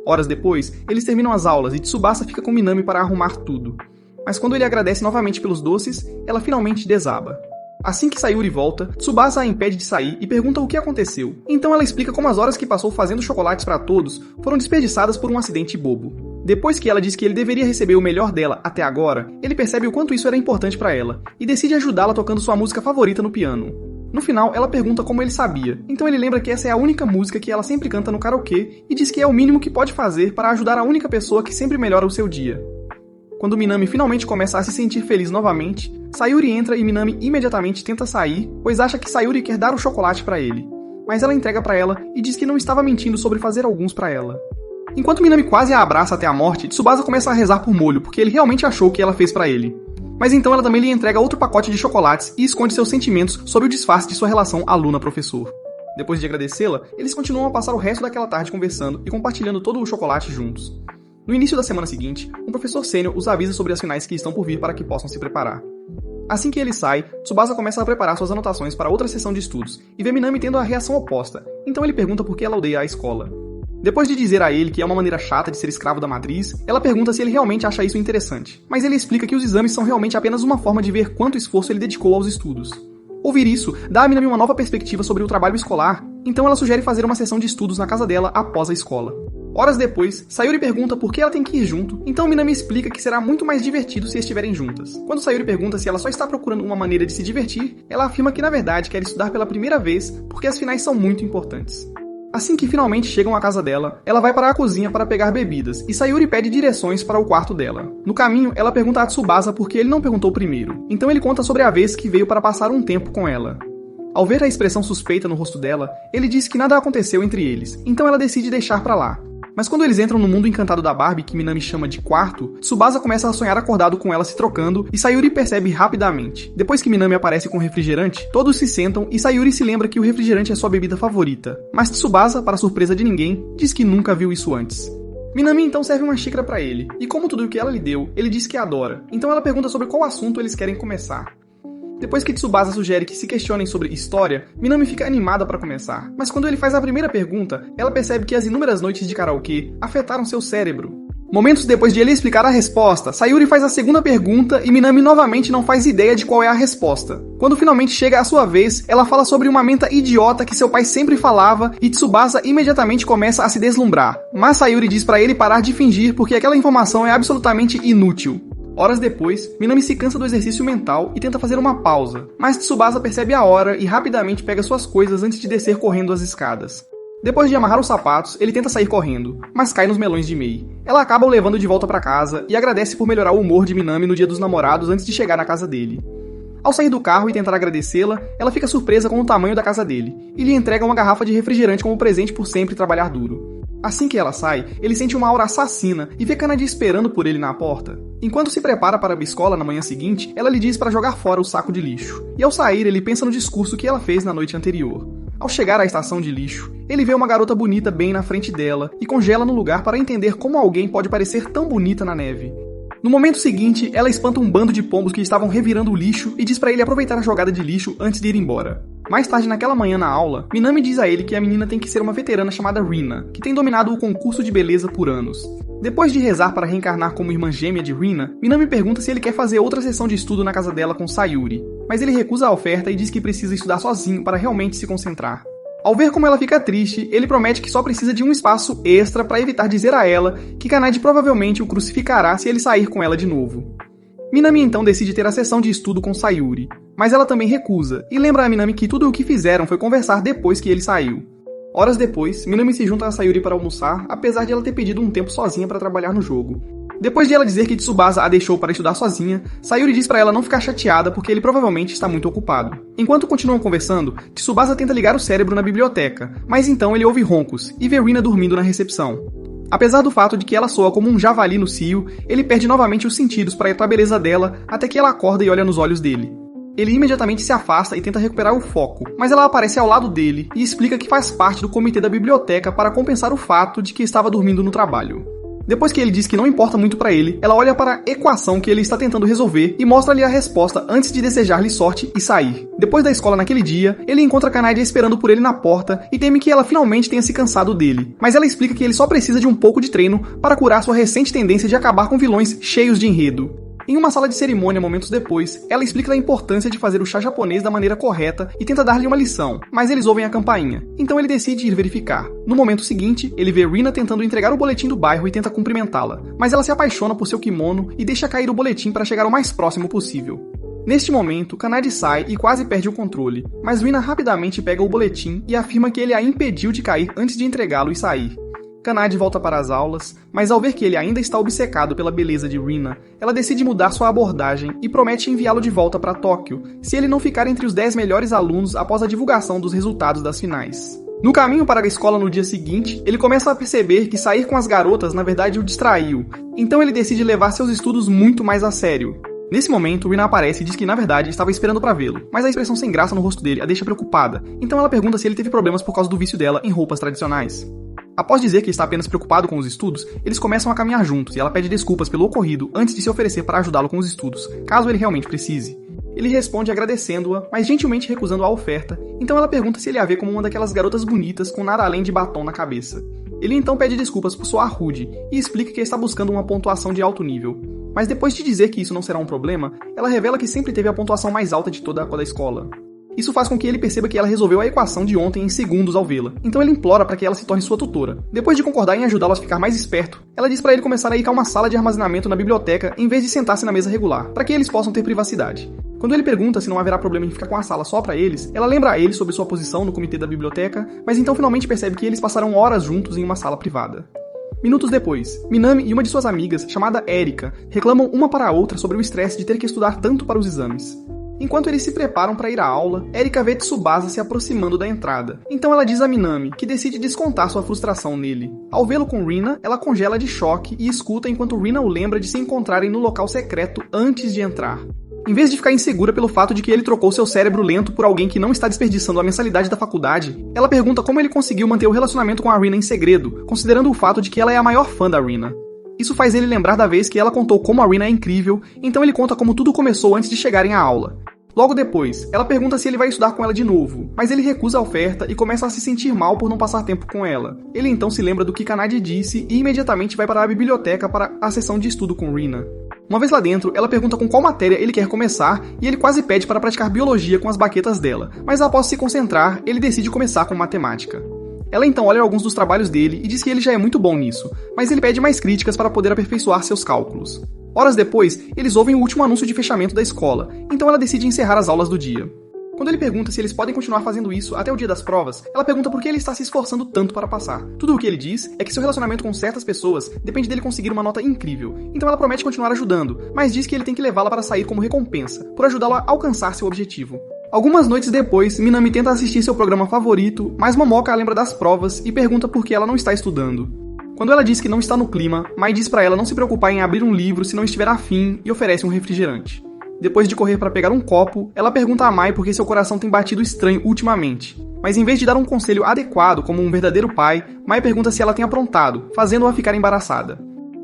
Speaker 1: Horas depois, eles terminam as aulas e Tsubasa fica com Minami para arrumar tudo. Mas quando ele agradece novamente pelos doces, ela finalmente desaba. Assim que Sayuri volta, Tsubasa a impede de sair e pergunta o que aconteceu. Então ela explica como as horas que passou fazendo chocolates para todos foram desperdiçadas por um acidente bobo. Depois que ela diz que ele deveria receber o melhor dela até agora, ele percebe o quanto isso era importante para ela e decide ajudá-la tocando sua música favorita no piano. No final, ela pergunta como ele sabia, então ele lembra que essa é a única música que ela sempre canta no karaokê e diz que é o mínimo que pode fazer para ajudar a única pessoa que sempre melhora o seu dia. Quando Minami finalmente começa a se sentir feliz novamente, Sayuri entra e Minami imediatamente tenta sair, pois acha que Sayuri quer dar o chocolate para ele. Mas ela entrega para ela e diz que não estava mentindo sobre fazer alguns para ela. Enquanto Minami quase a abraça até a morte, Tsubasa começa a rezar por molho, porque ele realmente achou que ela fez para ele. Mas então ela também lhe entrega outro pacote de chocolates e esconde seus sentimentos sob o disfarce de sua relação aluna-professor. Depois de agradecê-la, eles continuam a passar o resto daquela tarde conversando e compartilhando todo o chocolate juntos. No início da semana seguinte, um professor sênior os avisa sobre as finais que estão por vir para que possam se preparar. Assim que ele sai, Tsubasa começa a preparar suas anotações para outra sessão de estudos e vê Minami tendo a reação oposta, então ele pergunta por que ela odeia a escola. Depois de dizer a ele que é uma maneira chata de ser escravo da matriz, ela pergunta se ele realmente acha isso interessante, mas ele explica que os exames são realmente apenas uma forma de ver quanto esforço ele dedicou aos estudos. Ouvir isso dá a Minami uma nova perspectiva sobre o trabalho escolar, então ela sugere fazer uma sessão de estudos na casa dela após a escola. Horas depois, Sayuri pergunta por que ela tem que ir junto, então Minami explica que será muito mais divertido se estiverem juntas. Quando Sayuri pergunta se ela só está procurando uma maneira de se divertir, ela afirma que na verdade quer estudar pela primeira vez porque as finais são muito importantes. Assim que finalmente chegam à casa dela, ela vai para a cozinha para pegar bebidas, e Sayuri pede direções para o quarto dela. No caminho, ela pergunta a Tsubasa por que ele não perguntou primeiro, então ele conta sobre a vez que veio para passar um tempo com ela. Ao ver a expressão suspeita no rosto dela, ele diz que nada aconteceu entre eles, então ela decide deixar pra lá. Mas quando eles entram no mundo encantado da Barbie, que Minami chama de quarto, Tsubasa começa a sonhar acordado com ela se trocando e Sayuri percebe rapidamente. Depois que Minami aparece com o refrigerante, todos se sentam e Sayuri se lembra que o refrigerante é sua bebida favorita. Mas Tsubasa, para surpresa de ninguém, diz que nunca viu isso antes. Minami então serve uma xícara pra ele, e como tudo o que ela lhe deu, ele diz que adora. Então ela pergunta sobre qual assunto eles querem começar. Depois que Tsubasa sugere que se questionem sobre história, Minami fica animada para começar. Mas quando ele faz a primeira pergunta, ela percebe que as inúmeras noites de karaokê afetaram seu cérebro. Momentos depois de ele explicar a resposta, Sayuri faz a segunda pergunta e Minami novamente não faz ideia de qual é a resposta. Quando finalmente chega a sua vez, ela fala sobre uma menta idiota que seu pai sempre falava e Tsubasa imediatamente começa a se deslumbrar. Mas Sayuri diz para ele parar de fingir porque aquela informação é absolutamente inútil. Horas depois, Minami se cansa do exercício mental e tenta fazer uma pausa, mas Tsubasa percebe a hora e rapidamente pega suas coisas antes de descer correndo as escadas. Depois de amarrar os sapatos, ele tenta sair correndo, mas cai nos melões de Mei. Ela acaba o levando de volta para casa e agradece por melhorar o humor de Minami no dia dos namorados antes de chegar na casa dele. Ao sair do carro e tentar agradecê-la, ela fica surpresa com o tamanho da casa dele e lhe entrega uma garrafa de refrigerante como presente por sempre trabalhar duro. Assim que ela sai, ele sente uma aura assassina e vê Kanadi esperando por ele na porta. Enquanto se prepara para a escola na manhã seguinte, ela lhe diz para jogar fora o saco de lixo. E ao sair, ele pensa no discurso que ela fez na noite anterior. Ao chegar à estação de lixo, ele vê uma garota bonita bem na frente dela e congela no lugar para entender como alguém pode parecer tão bonita na neve. No momento seguinte, ela espanta um bando de pombos que estavam revirando o lixo e diz para ele aproveitar a jogada de lixo antes de ir embora. Mais tarde naquela manhã na aula, Minami diz a ele que a menina tem que ser uma veterana chamada Rina, que tem dominado o concurso de beleza por anos. Depois de rezar para reencarnar como irmã gêmea de Rina, Minami pergunta se ele quer fazer outra sessão de estudo na casa dela com Sayuri, mas ele recusa a oferta e diz que precisa estudar sozinho para realmente se concentrar. Ao ver como ela fica triste, ele promete que só precisa de um espaço extra para evitar dizer a ela que Kanadi provavelmente o crucificará se ele sair com ela de novo. Minami então decide ter a sessão de estudo com Sayuri, mas ela também recusa, e lembra a Minami que tudo o que fizeram foi conversar depois que ele saiu. Horas depois, Minami se junta a Sayuri para almoçar, apesar de ela ter pedido um tempo sozinha para trabalhar no jogo. Depois de ela dizer que Tsubasa a deixou para estudar sozinha, Sayuri diz para ela não ficar chateada porque ele provavelmente está muito ocupado. Enquanto continuam conversando, Tsubasa tenta ligar o cérebro na biblioteca, mas então ele ouve roncos e vê Rina dormindo na recepção. Apesar do fato de que ela soa como um javali no cio, ele perde novamente os sentidos para a beleza dela até que ela acorda e olha nos olhos dele. Ele imediatamente se afasta e tenta recuperar o foco, mas ela aparece ao lado dele e explica que faz parte do comitê da biblioteca para compensar o fato de que estava dormindo no trabalho. Depois que ele diz que não importa muito para ele, ela olha para a equação que ele está tentando resolver e mostra-lhe a resposta antes de desejar-lhe sorte e sair. Depois da escola naquele dia, ele encontra Kanadi esperando por ele na porta e teme que ela finalmente tenha se cansado dele. Mas ela explica que ele só precisa de um pouco de treino para curar sua recente tendência de acabar com vilões cheios de enredo. Em uma sala de cerimônia momentos depois, ela explica a importância de fazer o chá japonês da maneira correta e tenta dar-lhe uma lição, mas eles ouvem a campainha, então ele decide ir verificar. No momento seguinte, ele vê Rina tentando entregar o boletim do bairro e tenta cumprimentá-la, mas ela se apaixona por seu kimono e deixa cair o boletim para chegar o mais próximo possível. Neste momento, Kanadi sai e quase perde o controle, mas Rina rapidamente pega o boletim e afirma que ele a impediu de cair antes de entregá-lo e sair. Kanadi volta para as aulas, mas ao ver que ele ainda está obcecado pela beleza de Rina, ela decide mudar sua abordagem e promete enviá-lo de volta para Tóquio, se ele não ficar entre os 10 melhores alunos após a divulgação dos resultados das finais. No caminho para a escola no dia seguinte, ele começa a perceber que sair com as garotas na verdade o distraiu, então ele decide levar seus estudos muito mais a sério. Nesse momento, Rina aparece e diz que na verdade estava esperando para vê-lo, mas a expressão sem graça no rosto dele a deixa preocupada, então ela pergunta se ele teve problemas por causa do vício dela em roupas tradicionais. Após dizer que está apenas preocupado com os estudos, eles começam a caminhar juntos e ela pede desculpas pelo ocorrido antes de se oferecer para ajudá-lo com os estudos, caso ele realmente precise. Ele responde agradecendo-a, mas gentilmente recusando a oferta, então ela pergunta se ele a vê como uma daquelas garotas bonitas com nada além de batom na cabeça. Ele então pede desculpas por soar rude e explica que está buscando uma pontuação de alto nível. Mas depois de dizer que isso não será um problema, ela revela que sempre teve a pontuação mais alta de toda a escola. Isso faz com que ele perceba que ela resolveu a equação de ontem em segundos ao vê-la, então ele implora para que ela se torne sua tutora. Depois de concordar em ajudá-lo a ficar mais esperto, ela diz para ele começar a ir a uma sala de armazenamento na biblioteca em vez de sentar-se na mesa regular, para que eles possam ter privacidade. Quando ele pergunta se não haverá problema em ficar com a sala só para eles, ela lembra a ele sobre sua posição no comitê da biblioteca, mas então finalmente percebe que eles passarão horas juntos em uma sala privada. Minutos depois, Minami e uma de suas amigas, chamada Erika, reclamam uma para a outra sobre o estresse de ter que estudar tanto para os exames. Enquanto eles se preparam para ir à aula, Erika vê Tsubasa se aproximando da entrada. Então ela diz a Minami que decide descontar sua frustração nele. Ao vê-lo com Rina, ela congela de choque e escuta enquanto Rina o lembra de se encontrarem no local secreto antes de entrar. Em vez de ficar insegura pelo fato de que ele trocou seu cérebro lento por alguém que não está desperdiçando a mensalidade da faculdade, ela pergunta como ele conseguiu manter o relacionamento com a Rina em segredo, considerando o fato de que ela é a maior fã da Rina. Isso faz ele lembrar da vez que ela contou como a Rina é incrível, então ele conta como tudo começou antes de chegarem à aula. Logo depois, ela pergunta se ele vai estudar com ela de novo, mas ele recusa a oferta e começa a se sentir mal por não passar tempo com ela. Ele então se lembra do que Kanade disse e imediatamente vai para a biblioteca para a sessão de estudo com Rina. Uma vez lá dentro, ela pergunta com qual matéria ele quer começar e ele quase pede para praticar biologia com as baquetas dela, mas após se concentrar, ele decide começar com matemática. Ela então olha alguns dos trabalhos dele e diz que ele já é muito bom nisso, mas ele pede mais críticas para poder aperfeiçoar seus cálculos. Horas depois, eles ouvem o último anúncio de fechamento da escola, então ela decide encerrar as aulas do dia. Quando ele pergunta se eles podem continuar fazendo isso até o dia das provas, ela pergunta por que ele está se esforçando tanto para passar. Tudo o que ele diz é que seu relacionamento com certas pessoas depende dele conseguir uma nota incrível, então ela promete continuar ajudando, mas diz que ele tem que levá-la para sair como recompensa, por ajudá-la a alcançar seu objetivo. Algumas noites depois, Minami tenta assistir seu programa favorito, mas Momoka a lembra das provas e pergunta por que ela não está estudando. Quando ela diz que não está no clima, Mai diz para ela não se preocupar em abrir um livro se não estiver afim e oferece um refrigerante. Depois de correr para pegar um copo, ela pergunta a Mai por que seu coração tem batido estranho ultimamente. Mas em vez de dar um conselho adequado como um verdadeiro pai, Mai pergunta se ela tem aprontado, fazendo-a ficar embaraçada.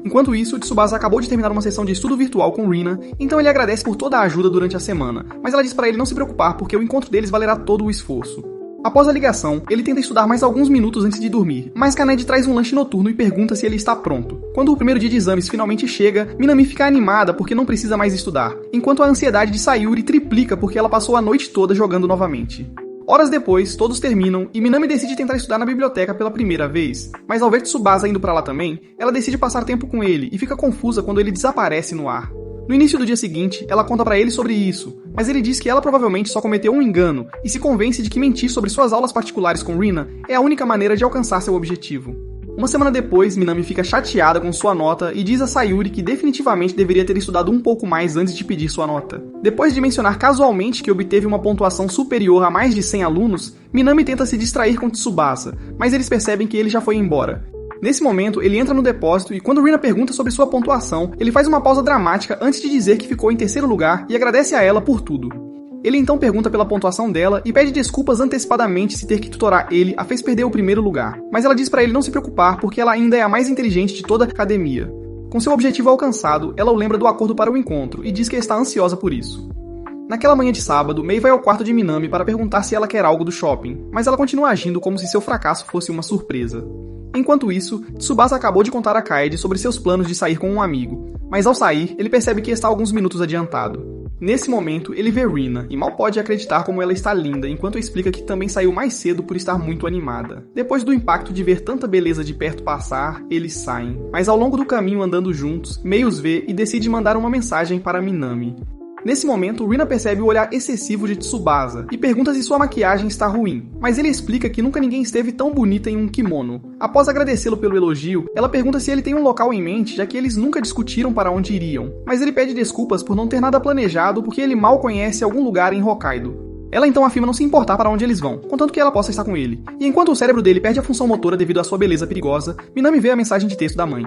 Speaker 1: Enquanto isso, Tsubasa acabou de terminar uma sessão de estudo virtual com Rina, então ele agradece por toda a ajuda durante a semana, mas ela diz para ele não se preocupar porque o encontro deles valerá todo o esforço. Após a ligação, ele tenta estudar mais alguns minutos antes de dormir, mas Kanade traz um lanche noturno e pergunta se ele está pronto. Quando o primeiro dia de exames finalmente chega, Minami fica animada porque não precisa mais estudar, enquanto a ansiedade de Sayuri triplica porque ela passou a noite toda jogando novamente. Horas depois, todos terminam e Minami decide tentar estudar na biblioteca pela primeira vez, mas ao ver Tsubasa indo pra lá também, ela decide passar tempo com ele e fica confusa quando ele desaparece no ar. No início do dia seguinte, ela conta pra ele sobre isso, mas ele diz que ela provavelmente só cometeu um engano e se convence de que mentir sobre suas aulas particulares com Rina é a única maneira de alcançar seu objetivo. Uma semana depois, Minami fica chateada com sua nota e diz a Sayuri que definitivamente deveria ter estudado um pouco mais antes de pedir sua nota. Depois de mencionar casualmente que obteve uma pontuação superior a mais de 100 alunos, Minami tenta se distrair com Tsubasa, mas eles percebem que ele já foi embora. Nesse momento, ele entra no depósito e quando Rina pergunta sobre sua pontuação, ele faz uma pausa dramática antes de dizer que ficou em terceiro lugar e agradece a ela por tudo. Ele então pergunta pela pontuação dela e pede desculpas antecipadamente se ter que tutorar ele a fez perder o primeiro lugar, mas ela diz pra ele não se preocupar porque ela ainda é a mais inteligente de toda a academia. Com seu objetivo alcançado, ela o lembra do acordo para o encontro e diz que está ansiosa por isso. Naquela manhã de sábado, Mei vai ao quarto de Minami para perguntar se ela quer algo do shopping, mas ela continua agindo como se seu fracasso fosse uma surpresa. Enquanto isso, Tsubasa acabou de contar a Kaede sobre seus planos de sair com um amigo, mas ao sair, ele percebe que está alguns minutos adiantado. Nesse momento, ele vê Rina e mal pode acreditar como ela está linda, enquanto explica que também saiu mais cedo por estar muito animada. Depois do impacto de ver tanta beleza de perto passar, eles saem, mas ao longo do caminho andando juntos, Mei os vê e decide mandar uma mensagem para Minami. Nesse momento, Rina percebe o olhar excessivo de Tsubasa e pergunta se sua maquiagem está ruim, mas ele explica que nunca ninguém esteve tão bonita em um kimono. Após agradecê-lo pelo elogio, ela pergunta se ele tem um local em mente, já que eles nunca discutiram para onde iriam, mas ele pede desculpas por não ter nada planejado porque ele mal conhece algum lugar em Hokkaido. Ela então afirma não se importar para onde eles vão, contanto que ela possa estar com ele. E enquanto o cérebro dele perde a função motora devido à sua beleza perigosa, Minami vê a mensagem de texto da mãe.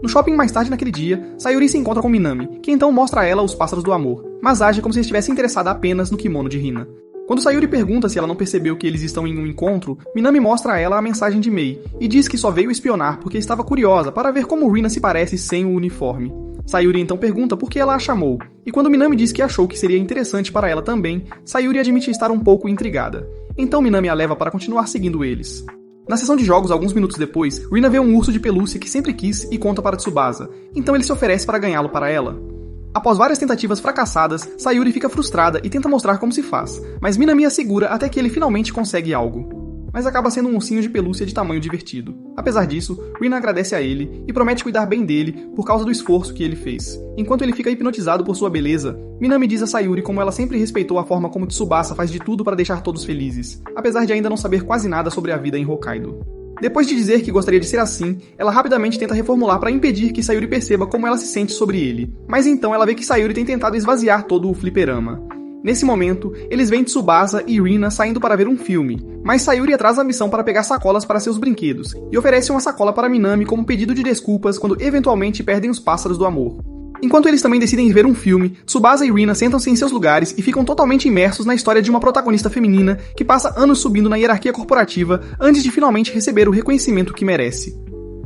Speaker 1: No shopping mais tarde naquele dia, Sayuri se encontra com Minami, que então mostra a ela os pássaros do amor, mas age como se estivesse interessada apenas no kimono de Rina. Quando Sayuri pergunta se ela não percebeu que eles estão em um encontro, Minami mostra a ela a mensagem de Mei e diz que só veio espionar porque estava curiosa para ver como Rina se parece sem o uniforme. Sayuri então pergunta por que ela a chamou, e quando Minami diz que achou que seria interessante para ela também, Sayuri admite estar um pouco intrigada. Então Minami a leva para continuar seguindo eles. Na sessão de jogos, alguns minutos depois, Rina vê um urso de pelúcia que sempre quis e conta para Tsubasa, então ele se oferece para ganhá-lo para ela. Após várias tentativas fracassadas, Sayuri fica frustrada e tenta mostrar como se faz, mas Minami a segura até que ele finalmente consegue algo. Mas acaba sendo um ursinho de pelúcia de tamanho divertido. Apesar disso, Rina agradece a ele e promete cuidar bem dele por causa do esforço que ele fez. Enquanto ele fica hipnotizado por sua beleza, Minami diz a Sayuri como ela sempre respeitou a forma como Tsubasa faz de tudo para deixar todos felizes, apesar de ainda não saber quase nada sobre a vida em Hokkaido. Depois de dizer que gostaria de ser assim, ela rapidamente tenta reformular para impedir que Sayuri perceba como ela se sente sobre ele. Mas então ela vê que Sayuri tem tentado esvaziar todo o fliperama. Nesse momento, eles veem Tsubasa e Rina saindo para ver um filme, mas Sayuri atrasa a missão para pegar sacolas para seus brinquedos, e oferece uma sacola para Minami como pedido de desculpas quando eventualmente perdem os pássaros do amor. Enquanto eles também decidem ver um filme, Tsubasa e Rina sentam-se em seus lugares e ficam totalmente imersos na história de uma protagonista feminina que passa anos subindo na hierarquia corporativa antes de finalmente receber o reconhecimento que merece.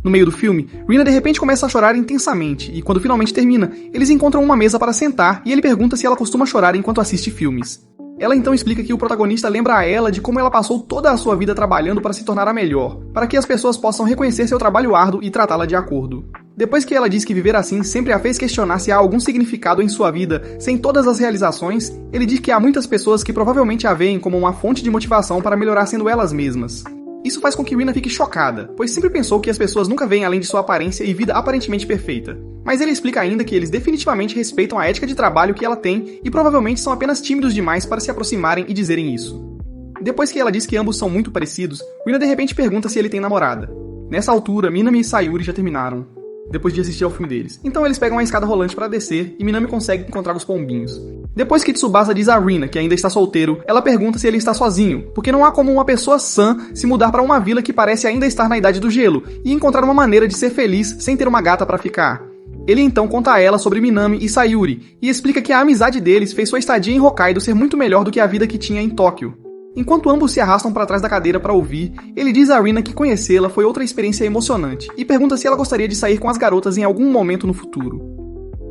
Speaker 1: No meio do filme, Rina de repente começa a chorar intensamente, e quando finalmente termina, eles encontram uma mesa para sentar e ele pergunta se ela costuma chorar enquanto assiste filmes. Ela então explica que o protagonista lembra a ela de como ela passou toda a sua vida trabalhando para se tornar a melhor, para que as pessoas possam reconhecer seu trabalho árduo e tratá-la de acordo. Depois que ela diz que viver assim sempre a fez questionar se há algum significado em sua vida sem todas as realizações, ele diz que há muitas pessoas que provavelmente a veem como uma fonte de motivação para melhorar sendo elas mesmas. Isso faz com que Rina fique chocada, pois sempre pensou que as pessoas nunca veem além de sua aparência e vida aparentemente perfeita. Mas ele explica ainda que eles definitivamente respeitam a ética de trabalho que ela tem e provavelmente são apenas tímidos demais para se aproximarem e dizerem isso. Depois que ela diz que ambos são muito parecidos, Rina de repente pergunta se ele tem namorada. Nessa altura, Minami e Sayuri já terminaram, depois de assistir ao filme deles. Então eles pegam a escada rolante para descer e Minami consegue encontrar os pombinhos. Depois que Tsubasa diz a Rina que ainda está solteiro, ela pergunta se ele está sozinho, porque não há como uma pessoa sã se mudar para uma vila que parece ainda estar na Idade do Gelo e encontrar uma maneira de ser feliz sem ter uma gata para ficar. Ele então conta a ela sobre Minami e Sayuri e explica que a amizade deles fez sua estadia em Hokkaido ser muito melhor do que a vida que tinha em Tóquio. Enquanto ambos se arrastam para trás da cadeira para ouvir, ele diz a Rina que conhecê-la foi outra experiência emocionante e pergunta se ela gostaria de sair com as garotas em algum momento no futuro.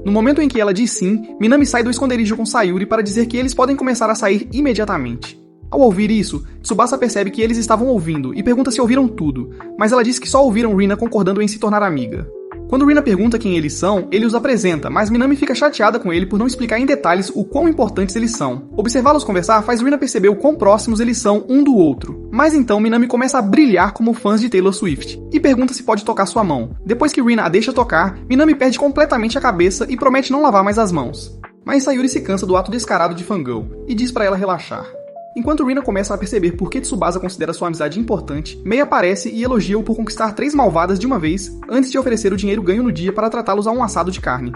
Speaker 1: No momento em que ela diz sim, Minami sai do esconderijo com Sayuri para dizer que eles podem começar a sair imediatamente. Ao ouvir isso, Tsubasa percebe que eles estavam ouvindo e pergunta se ouviram tudo, mas ela diz que só ouviram Rina concordando em se tornar amiga. Quando Rina pergunta quem eles são, ele os apresenta, mas Minami fica chateada com ele por não explicar em detalhes o quão importantes eles são. Observá-los conversar faz Rina perceber o quão próximos eles são um do outro. Mas então Minami começa a brilhar como fãs de Taylor Swift e pergunta se pode tocar sua mão. Depois que Rina a deixa tocar, Minami perde completamente a cabeça e promete não lavar mais as mãos. Mas Sayuri se cansa do ato descarado de fangirl e diz para ela relaxar. Enquanto Rina começa a perceber por que Tsubasa considera sua amizade importante, Mei aparece e elogia-o por conquistar 3 malvadas de uma vez, antes de oferecer o dinheiro ganho no dia para tratá-los a um assado de carne.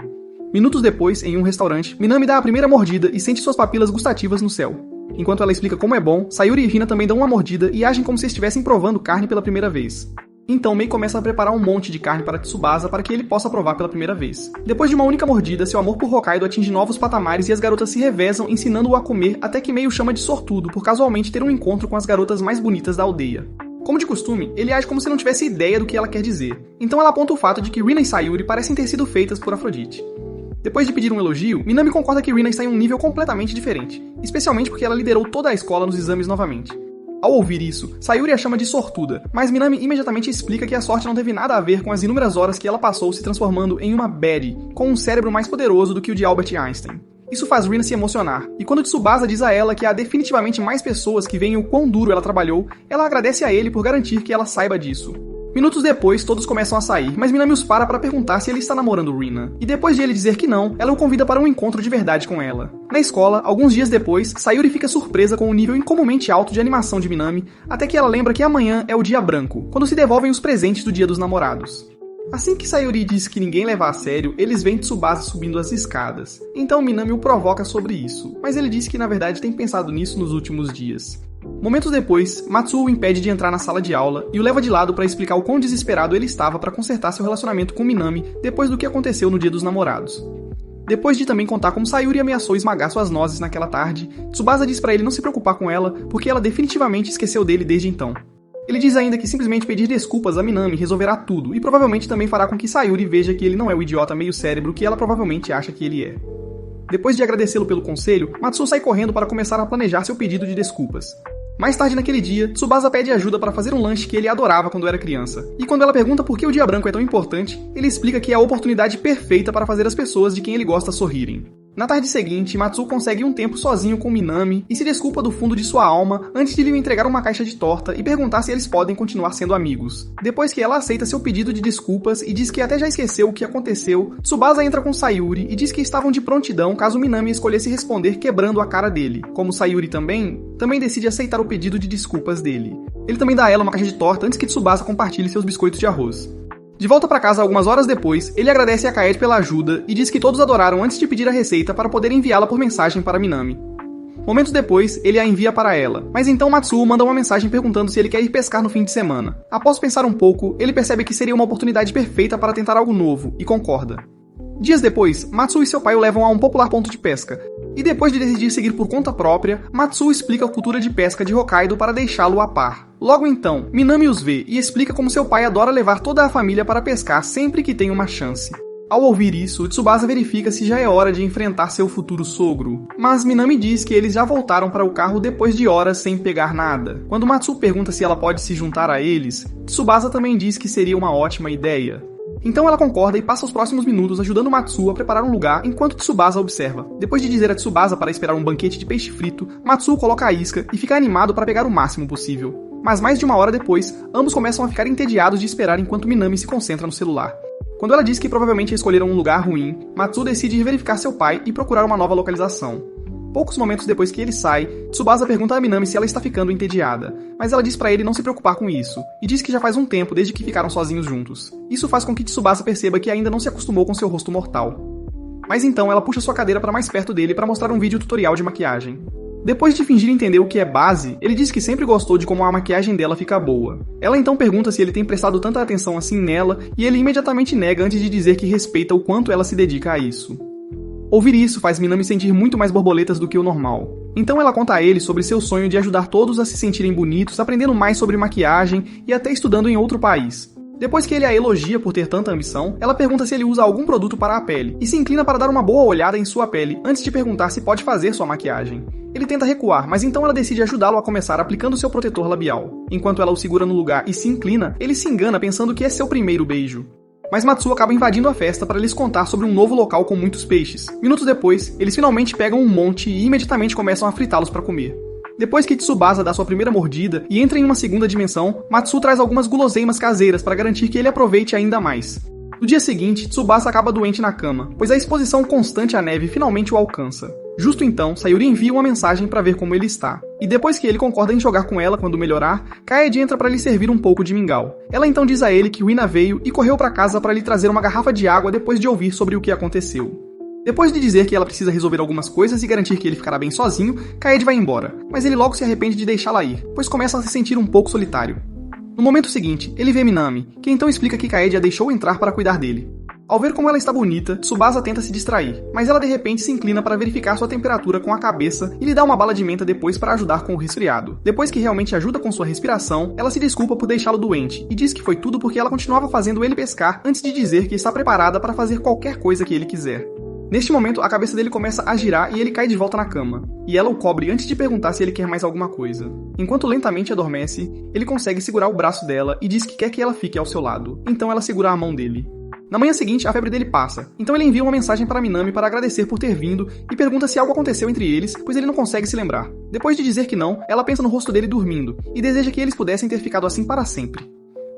Speaker 1: Minutos depois, em um restaurante, Minami dá a primeira mordida e sente suas papilas gustativas no céu. Enquanto ela explica como é bom, Sayuri e Rina também dão uma mordida e agem como se estivessem provando carne pela primeira vez. Então Mei começa a preparar um monte de carne para Tsubasa para que ele possa provar pela primeira vez. Depois de uma única mordida, seu amor por Hokkaido atinge novos patamares e as garotas se revezam ensinando-o a comer até que Mei o chama de sortudo por casualmente ter um encontro com as garotas mais bonitas da aldeia. Como de costume, ele age como se não tivesse ideia do que ela quer dizer. Então ela aponta o fato de que Rina e Sayuri parecem ter sido feitas por Afrodite. Depois de pedir um elogio, Minami concorda que Rina está em um nível completamente diferente, especialmente porque ela liderou toda a escola nos exames novamente. Ao ouvir isso, Sayuri a chama de sortuda, mas Minami imediatamente explica que a sorte não teve nada a ver com as inúmeras horas que ela passou se transformando em uma baddie, com um cérebro mais poderoso do que o de Albert Einstein. Isso faz Rina se emocionar, e quando Tsubasa diz a ela que há definitivamente mais pessoas que veem o quão duro ela trabalhou, ela agradece a ele por garantir que ela saiba disso. Minutos depois, todos começam a sair, mas Minami os para perguntar se ele está namorando Rina. E depois de ele dizer que não, ela o convida para um encontro de verdade com ela. Na escola, alguns dias depois, Sayuri fica surpresa com o nível incomumente alto de animação de Minami, até que ela lembra que amanhã é o dia branco, quando se devolvem os presentes do Dia dos Namorados. Assim que Sayuri diz que ninguém leva a sério, eles veem Tsubasa subindo as escadas. Então Minami o provoca sobre isso, mas ele diz que na verdade tem pensado nisso nos últimos dias. Momentos depois, Matsuo o impede de entrar na sala de aula e o leva de lado para explicar o quão desesperado ele estava para consertar seu relacionamento com Minami depois do que aconteceu no Dia dos Namorados. Depois de também contar como Sayuri ameaçou esmagar suas nozes naquela tarde, Tsubasa diz pra ele não se preocupar com ela, porque ela definitivamente esqueceu dele desde então. Ele diz ainda que simplesmente pedir desculpas a Minami resolverá tudo, e provavelmente também fará com que Sayuri veja que ele não é o idiota meio cérebro que ela provavelmente acha que ele é. Depois de agradecê-lo pelo conselho, Matsuo sai correndo para começar a planejar seu pedido de desculpas. Mais tarde naquele dia, Tsubasa pede ajuda para fazer um lanche que ele adorava quando era criança. E quando ela pergunta por que o dia branco é tão importante, ele explica que é a oportunidade perfeita para fazer as pessoas de quem ele gosta sorrirem. Na tarde seguinte, Matsuo consegue um tempo sozinho com Minami e se desculpa do fundo de sua alma antes de lhe entregar uma caixa de torta e perguntar se eles podem continuar sendo amigos. Depois que ela aceita seu pedido de desculpas e diz que até já esqueceu o que aconteceu, Tsubasa entra com Sayuri e diz que estavam de prontidão caso Minami escolhesse responder quebrando a cara dele. Como Sayuri também decide aceitar o pedido de desculpas dele. Ele também dá a ela uma caixa de torta antes que Tsubasa compartilhe seus biscoitos de arroz. De volta para casa algumas horas depois, ele agradece a Kaede pela ajuda e diz que todos adoraram antes de pedir a receita para poder enviá-la por mensagem para Minami. Momentos depois, ele a envia para ela, mas então Matsuo manda uma mensagem perguntando se ele quer ir pescar no fim de semana. Após pensar um pouco, ele percebe que seria uma oportunidade perfeita para tentar algo novo, e concorda. Dias depois, Matsuo e seu pai o levam a um popular ponto de pesca, e depois de decidir seguir por conta própria, Matsuo explica a cultura de pesca de Hokkaido para deixá-lo a par. Logo então, Minami os vê e explica como seu pai adora levar toda a família para pescar sempre que tem uma chance. Ao ouvir isso, Tsubasa verifica se já é hora de enfrentar seu futuro sogro. Mas Minami diz que eles já voltaram para o carro depois de horas sem pegar nada. Quando Matsuo pergunta se ela pode se juntar a eles, Tsubasa também diz que seria uma ótima ideia. Então ela concorda e passa os próximos minutos ajudando Matsuo a preparar um lugar enquanto Tsubasa observa. Depois de dizer a Tsubasa para esperar um banquete de peixe frito, Matsuo coloca a isca e fica animado para pegar o máximo possível. Mas mais de uma hora depois, ambos começam a ficar entediados de esperar enquanto Minami se concentra no celular. Quando ela diz que provavelmente escolheram um lugar ruim, Matsuo decide verificar seu pai e procurar uma nova localização. Poucos momentos depois que ele sai, Tsubasa pergunta a Minami se ela está ficando entediada, mas ela diz pra ele não se preocupar com isso, e diz que já faz um tempo desde que ficaram sozinhos juntos. Isso faz com que Tsubasa perceba que ainda não se acostumou com seu rosto mortal. Mas então ela puxa sua cadeira para mais perto dele para mostrar um vídeo tutorial de maquiagem. Depois de fingir entender o que é base, ele diz que sempre gostou de como a maquiagem dela fica boa. Ela então pergunta se ele tem prestado tanta atenção assim nela, e ele imediatamente nega antes de dizer que respeita o quanto ela se dedica a isso. Ouvir isso faz Minami sentir muito mais borboletas do que o normal. Então ela conta a ele sobre seu sonho de ajudar todos a se sentirem bonitos, aprendendo mais sobre maquiagem e até estudando em outro país. Depois que ele a elogia por ter tanta ambição, ela pergunta se ele usa algum produto para a pele, e se inclina para dar uma boa olhada em sua pele antes de perguntar se pode fazer sua maquiagem. Ele tenta recuar, mas então ela decide ajudá-lo a começar aplicando seu protetor labial. Enquanto ela o segura no lugar e se inclina, ele se engana pensando que é seu primeiro beijo. Mas Matsuo acaba invadindo a festa para lhes contar sobre um novo local com muitos peixes. Minutos depois, eles finalmente pegam um monte e imediatamente começam a fritá-los para comer. Depois que Tsubasa dá sua primeira mordida e entra em uma segunda dimensão, Matsuo traz algumas guloseimas caseiras para garantir que ele aproveite ainda mais. No dia seguinte, Tsubasa acaba doente na cama, pois a exposição constante à neve finalmente o alcança. Justo então, Sayuri envia uma mensagem para ver como ele está. E depois que ele concorda em jogar com ela quando melhorar, Kaede entra para lhe servir um pouco de mingau. Ela então diz a ele que o Ina veio e correu para casa para lhe trazer uma garrafa de água depois de ouvir sobre o que aconteceu. Depois de dizer que ela precisa resolver algumas coisas e garantir que ele ficará bem sozinho, Kaede vai embora, mas ele logo se arrepende de deixá-la ir, pois começa a se sentir um pouco solitário. No momento seguinte, ele vê Minami, que então explica que Kaede a deixou entrar para cuidar dele. Ao ver como ela está bonita, Tsubasa tenta se distrair, mas ela de repente se inclina para verificar sua temperatura com a cabeça e lhe dá uma bala de menta depois para ajudar com o resfriado. Depois que realmente ajuda com sua respiração, ela se desculpa por deixá-lo doente e diz que foi tudo porque ela continuava fazendo ele pescar antes de dizer que está preparada para fazer qualquer coisa que ele quiser. Neste momento, a cabeça dele começa a girar e ele cai de volta na cama, e ela o cobre antes de perguntar se ele quer mais alguma coisa. Enquanto lentamente adormece, ele consegue segurar o braço dela e diz que quer que ela fique ao seu lado, então ela segura a mão dele. Na manhã seguinte, a febre dele passa, então ele envia uma mensagem para Minami para agradecer por ter vindo e pergunta se algo aconteceu entre eles, pois ele não consegue se lembrar. Depois de dizer que não, ela pensa no rosto dele dormindo e deseja que eles pudessem ter ficado assim para sempre.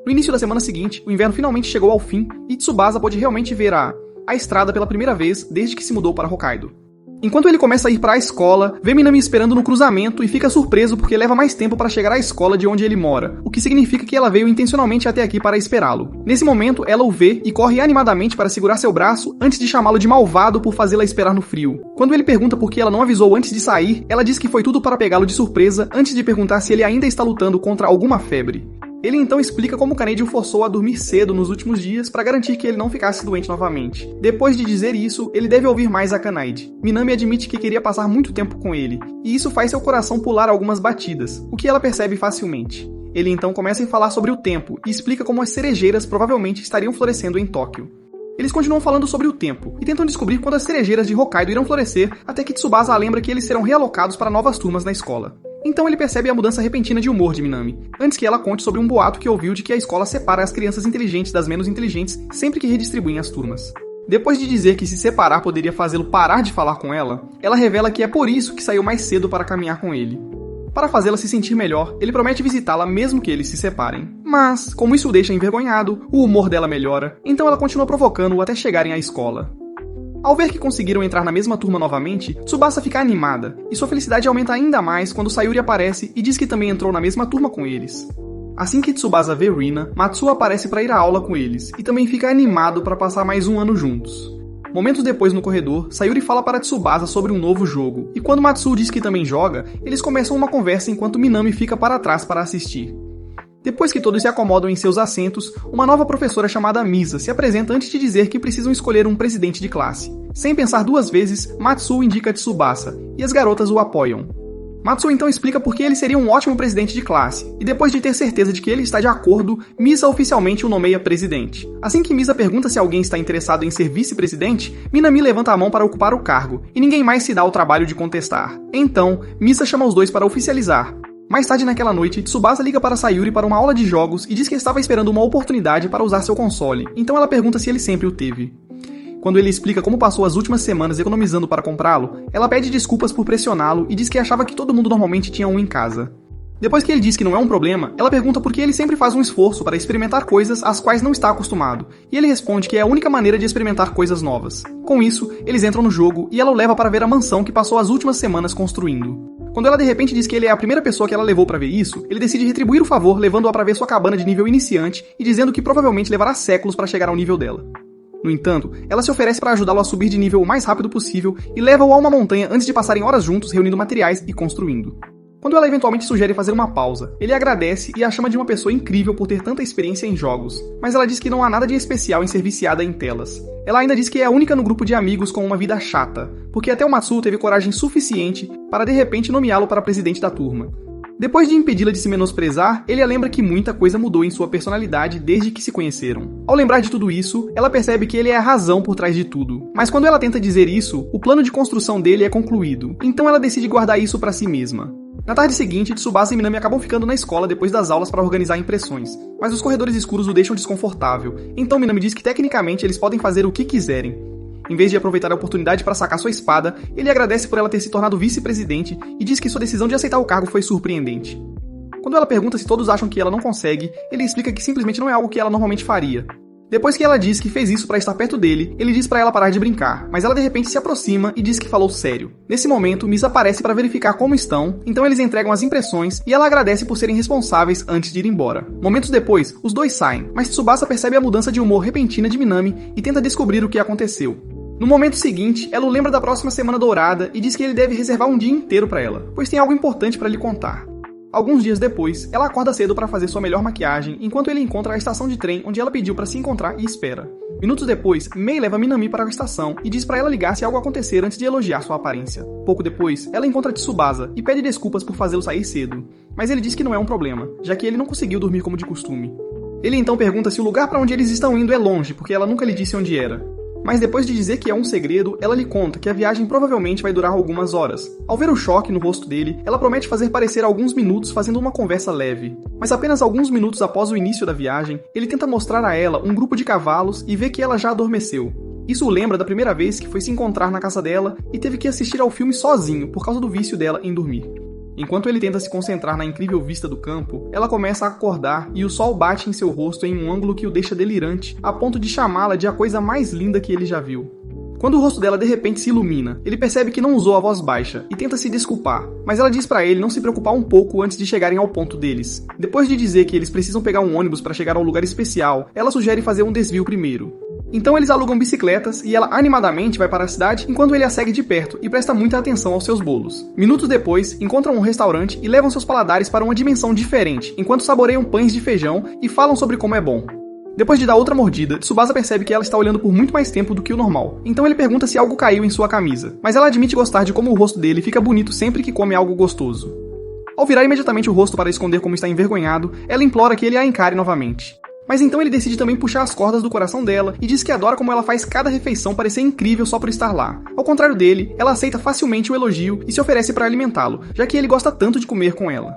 Speaker 1: No início da semana seguinte, o inverno finalmente chegou ao fim e Tsubasa pôde realmente ver a estrada pela primeira vez desde que se mudou para Hokkaido. Enquanto ele começa a ir para a escola, vê Minami esperando no cruzamento e fica surpreso porque leva mais tempo para chegar à escola de onde ele mora, o que significa que ela veio intencionalmente até aqui para esperá-lo. Nesse momento, ela o vê e corre animadamente para segurar seu braço antes de chamá-lo de malvado por fazê-la esperar no frio. Quando ele pergunta por que ela não avisou antes de sair, ela diz que foi tudo para pegá-lo de surpresa antes de perguntar se ele ainda está lutando contra alguma febre. Ele então explica como Kanedi o forçou a dormir cedo nos últimos dias para garantir que ele não ficasse doente novamente. Depois de dizer isso, ele deve ouvir mais a Kanedi. Minami admite que queria passar muito tempo com ele, e isso faz seu coração pular algumas batidas, o que ela percebe facilmente. Ele então começa a falar sobre o tempo e explica como as cerejeiras provavelmente estariam florescendo em Tóquio. Eles continuam falando sobre o tempo e tentam descobrir quando as cerejeiras de Hokkaido irão florescer, até que Tsubasa lembra que eles serão realocados para novas turmas na escola. Então ele percebe a mudança repentina de humor de Minami, antes que ela conte sobre um boato que ouviu de que a escola separa as crianças inteligentes das menos inteligentes sempre que redistribuem as turmas. Depois de dizer que se separar poderia fazê-lo parar de falar com ela revela que é por isso que saiu mais cedo para caminhar com ele. Para fazê-la se sentir melhor, ele promete visitá-la mesmo que eles se separem. Mas, como isso o deixa envergonhado, o humor dela melhora, então ela continua provocando-o até chegarem à escola. Ao ver que conseguiram entrar na mesma turma novamente, Tsubasa fica animada, e sua felicidade aumenta ainda mais quando Sayuri aparece e diz que também entrou na mesma turma com eles. Assim que Tsubasa vê Rina, Matsuo aparece para ir à aula com eles, e também fica animado para passar mais um ano juntos. Momentos depois no corredor, Sayuri fala para Tsubasa sobre um novo jogo, e quando Matsuo diz que também joga, eles começam uma conversa enquanto Minami fica para trás para assistir. Depois que todos se acomodam em seus assentos, uma nova professora chamada Misa se apresenta antes de dizer que precisam escolher um presidente de classe. Sem pensar duas vezes, Matsuo indica Tsubasa, e as garotas o apoiam. Matsuo então explica por que ele seria um ótimo presidente de classe, e depois de ter certeza de que ele está de acordo, Misa oficialmente o nomeia presidente. Assim que Misa pergunta se alguém está interessado em ser vice-presidente, Minami levanta a mão para ocupar o cargo, e ninguém mais se dá ao trabalho de contestar. Então, Misa chama os dois para oficializar. Mais tarde naquela noite, Tsubasa liga para Sayuri para uma aula de jogos e diz que estava esperando uma oportunidade para usar seu console, então ela pergunta se ele sempre o teve. Quando ele explica como passou as últimas semanas economizando para comprá-lo, ela pede desculpas por pressioná-lo e diz que achava que todo mundo normalmente tinha um em casa. Depois que ele diz que não é um problema, ela pergunta por que ele sempre faz um esforço para experimentar coisas às quais não está acostumado, e ele responde que é a única maneira de experimentar coisas novas. Com isso, eles entram no jogo e ela o leva para ver a mansão que passou as últimas semanas construindo. Quando ela de repente diz que ele é a primeira pessoa que ela levou para ver isso, ele decide retribuir o favor levando-a para ver sua cabana de nível iniciante e dizendo que provavelmente levará séculos para chegar ao nível dela. No entanto, ela se oferece para ajudá-lo a subir de nível o mais rápido possível e leva-o a uma montanha antes de passarem horas juntos reunindo materiais e construindo. Quando ela eventualmente sugere fazer uma pausa, ele agradece e a chama de uma pessoa incrível por ter tanta experiência em jogos, mas ela diz que não há nada de especial em ser viciada em telas. Ela ainda diz que é a única no grupo de amigos com uma vida chata, porque até o Matsuo teve coragem suficiente para de repente nomeá-lo para presidente da turma. Depois de impedi-la de se menosprezar, ele a lembra que muita coisa mudou em sua personalidade desde que se conheceram. Ao lembrar de tudo isso, ela percebe que ele é a razão por trás de tudo. Mas quando ela tenta dizer isso, o plano de construção dele é concluído, então ela decide guardar isso para si mesma. Na tarde seguinte, Tsubasa e Minami acabam ficando na escola depois das aulas para organizar impressões, mas os corredores escuros o deixam desconfortável, então Minami diz que tecnicamente eles podem fazer o que quiserem. Em vez de aproveitar a oportunidade para sacar sua espada, ele agradece por ela ter se tornado vice-presidente e diz que sua decisão de aceitar o cargo foi surpreendente. Quando ela pergunta se todos acham que ela não consegue, ele explica que simplesmente não é algo que ela normalmente faria. Depois que ela diz que fez isso para estar perto dele, ele diz para ela parar de brincar, mas ela de repente se aproxima e diz que falou sério. Nesse momento, Misa aparece para verificar como estão, então eles entregam as impressões e ela agradece por serem responsáveis antes de ir embora. Momentos depois, os dois saem, mas Tsubasa percebe a mudança de humor repentina de Minami e tenta descobrir o que aconteceu. No momento seguinte, ela o lembra da próxima semana dourada e diz que ele deve reservar um dia inteiro para ela, pois tem algo importante para lhe contar. Alguns dias depois, ela acorda cedo para fazer sua melhor maquiagem, enquanto ele encontra a estação de trem onde ela pediu para se encontrar e espera. Minutos depois, Mei leva Minami para a estação e diz para ela ligar se algo acontecer antes de elogiar sua aparência. Pouco depois, ela encontra Tsubasa e pede desculpas por fazê-lo sair cedo, mas ele diz que não é um problema, já que ele não conseguiu dormir como de costume. Ele então pergunta se o lugar para onde eles estão indo é longe, porque ela nunca lhe disse onde era. Mas depois de dizer que é um segredo, ela lhe conta que a viagem provavelmente vai durar algumas horas. Ao ver o choque no rosto dele, ela promete fazer parecer alguns minutos fazendo uma conversa leve. Mas apenas alguns minutos após o início da viagem, ele tenta mostrar a ela um grupo de cavalos e vê que ela já adormeceu. Isso o lembra da primeira vez que foi se encontrar na casa dela e teve que assistir ao filme sozinho por causa do vício dela em dormir. Enquanto ele tenta se concentrar na incrível vista do campo, ela começa a acordar e o sol bate em seu rosto em um ângulo que o deixa delirante, a ponto de chamá-la de a coisa mais linda que ele já viu. Quando o rosto dela de repente se ilumina, ele percebe que não usou a voz baixa e tenta se desculpar, mas ela diz pra ele não se preocupar um pouco antes de chegarem ao ponto deles. Depois de dizer que eles precisam pegar um ônibus para chegar ao lugar especial, ela sugere fazer um desvio primeiro. Então eles alugam bicicletas e ela animadamente vai para a cidade enquanto ele a segue de perto e presta muita atenção aos seus bolos. Minutos depois, encontram um restaurante e levam seus paladares para uma dimensão diferente, enquanto saboreiam pães de feijão e falam sobre como é bom. Depois de dar outra mordida, Tsubasa percebe que ela está olhando por muito mais tempo do que o normal, então ele pergunta se algo caiu em sua camisa, mas ela admite gostar de como o rosto dele fica bonito sempre que come algo gostoso. Ao virar imediatamente o rosto para esconder como está envergonhado, ela implora que ele a encare novamente. Mas então ele decide também puxar as cordas do coração dela e diz que adora como ela faz cada refeição parecer incrível só por estar lá. Ao contrário dele, ela aceita facilmente o elogio e se oferece para alimentá-lo, já que ele gosta tanto de comer com ela.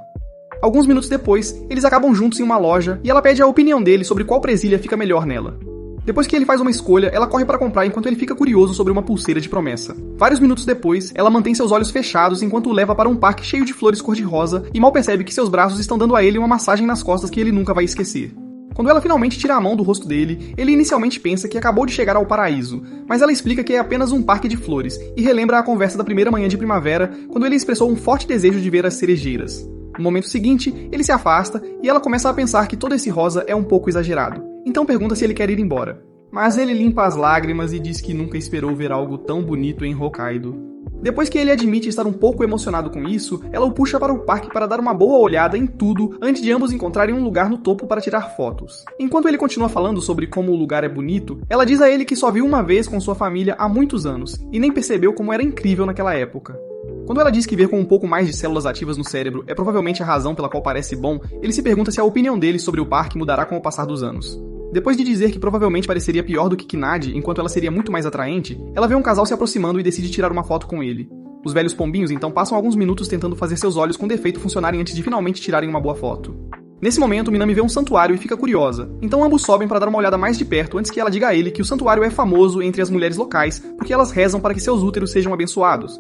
Speaker 1: Alguns minutos depois, eles acabam juntos em uma loja e ela pede a opinião dele sobre qual presilha fica melhor nela. Depois que ele faz uma escolha, ela corre para comprar enquanto ele fica curioso sobre uma pulseira de promessa. Vários minutos depois, ela mantém seus olhos fechados enquanto o leva para um parque cheio de flores cor-de-rosa e mal percebe que seus braços estão dando a ele uma massagem nas costas que ele nunca vai esquecer. Quando ela finalmente tira a mão do rosto dele, ele inicialmente pensa que acabou de chegar ao paraíso, mas ela explica que é apenas um parque de flores e relembra a conversa da primeira manhã de primavera, quando ele expressou um forte desejo de ver as cerejeiras. No momento seguinte, ele se afasta e ela começa a pensar que todo esse rosa é um pouco exagerado. Então pergunta se ele quer ir embora. Mas ele limpa as lágrimas e diz que nunca esperou ver algo tão bonito em Hokkaido. Depois que ele admite estar um pouco emocionado com isso, ela o puxa para o parque para dar uma boa olhada em tudo antes de ambos encontrarem um lugar no topo para tirar fotos. Enquanto ele continua falando sobre como o lugar é bonito, ela diz a ele que só viu uma vez com sua família há muitos anos e nem percebeu como era incrível naquela época. Quando ela diz que ver com um pouco mais de células ativas no cérebro é provavelmente a razão pela qual parece bom, ele se pergunta se a opinião dele sobre o parque mudará com o passar dos anos. Depois de dizer que provavelmente pareceria pior do que Kinadi, enquanto ela seria muito mais atraente, ela vê um casal se aproximando e decide tirar uma foto com ele. Os velhos pombinhos então passam alguns minutos tentando fazer seus olhos com defeito funcionarem antes de finalmente tirarem uma boa foto. Nesse momento, Minami vê um santuário e fica curiosa, então ambos sobem para dar uma olhada mais de perto antes que ela diga a ele que o santuário é famoso entre as mulheres locais porque elas rezam para que seus úteros sejam abençoados.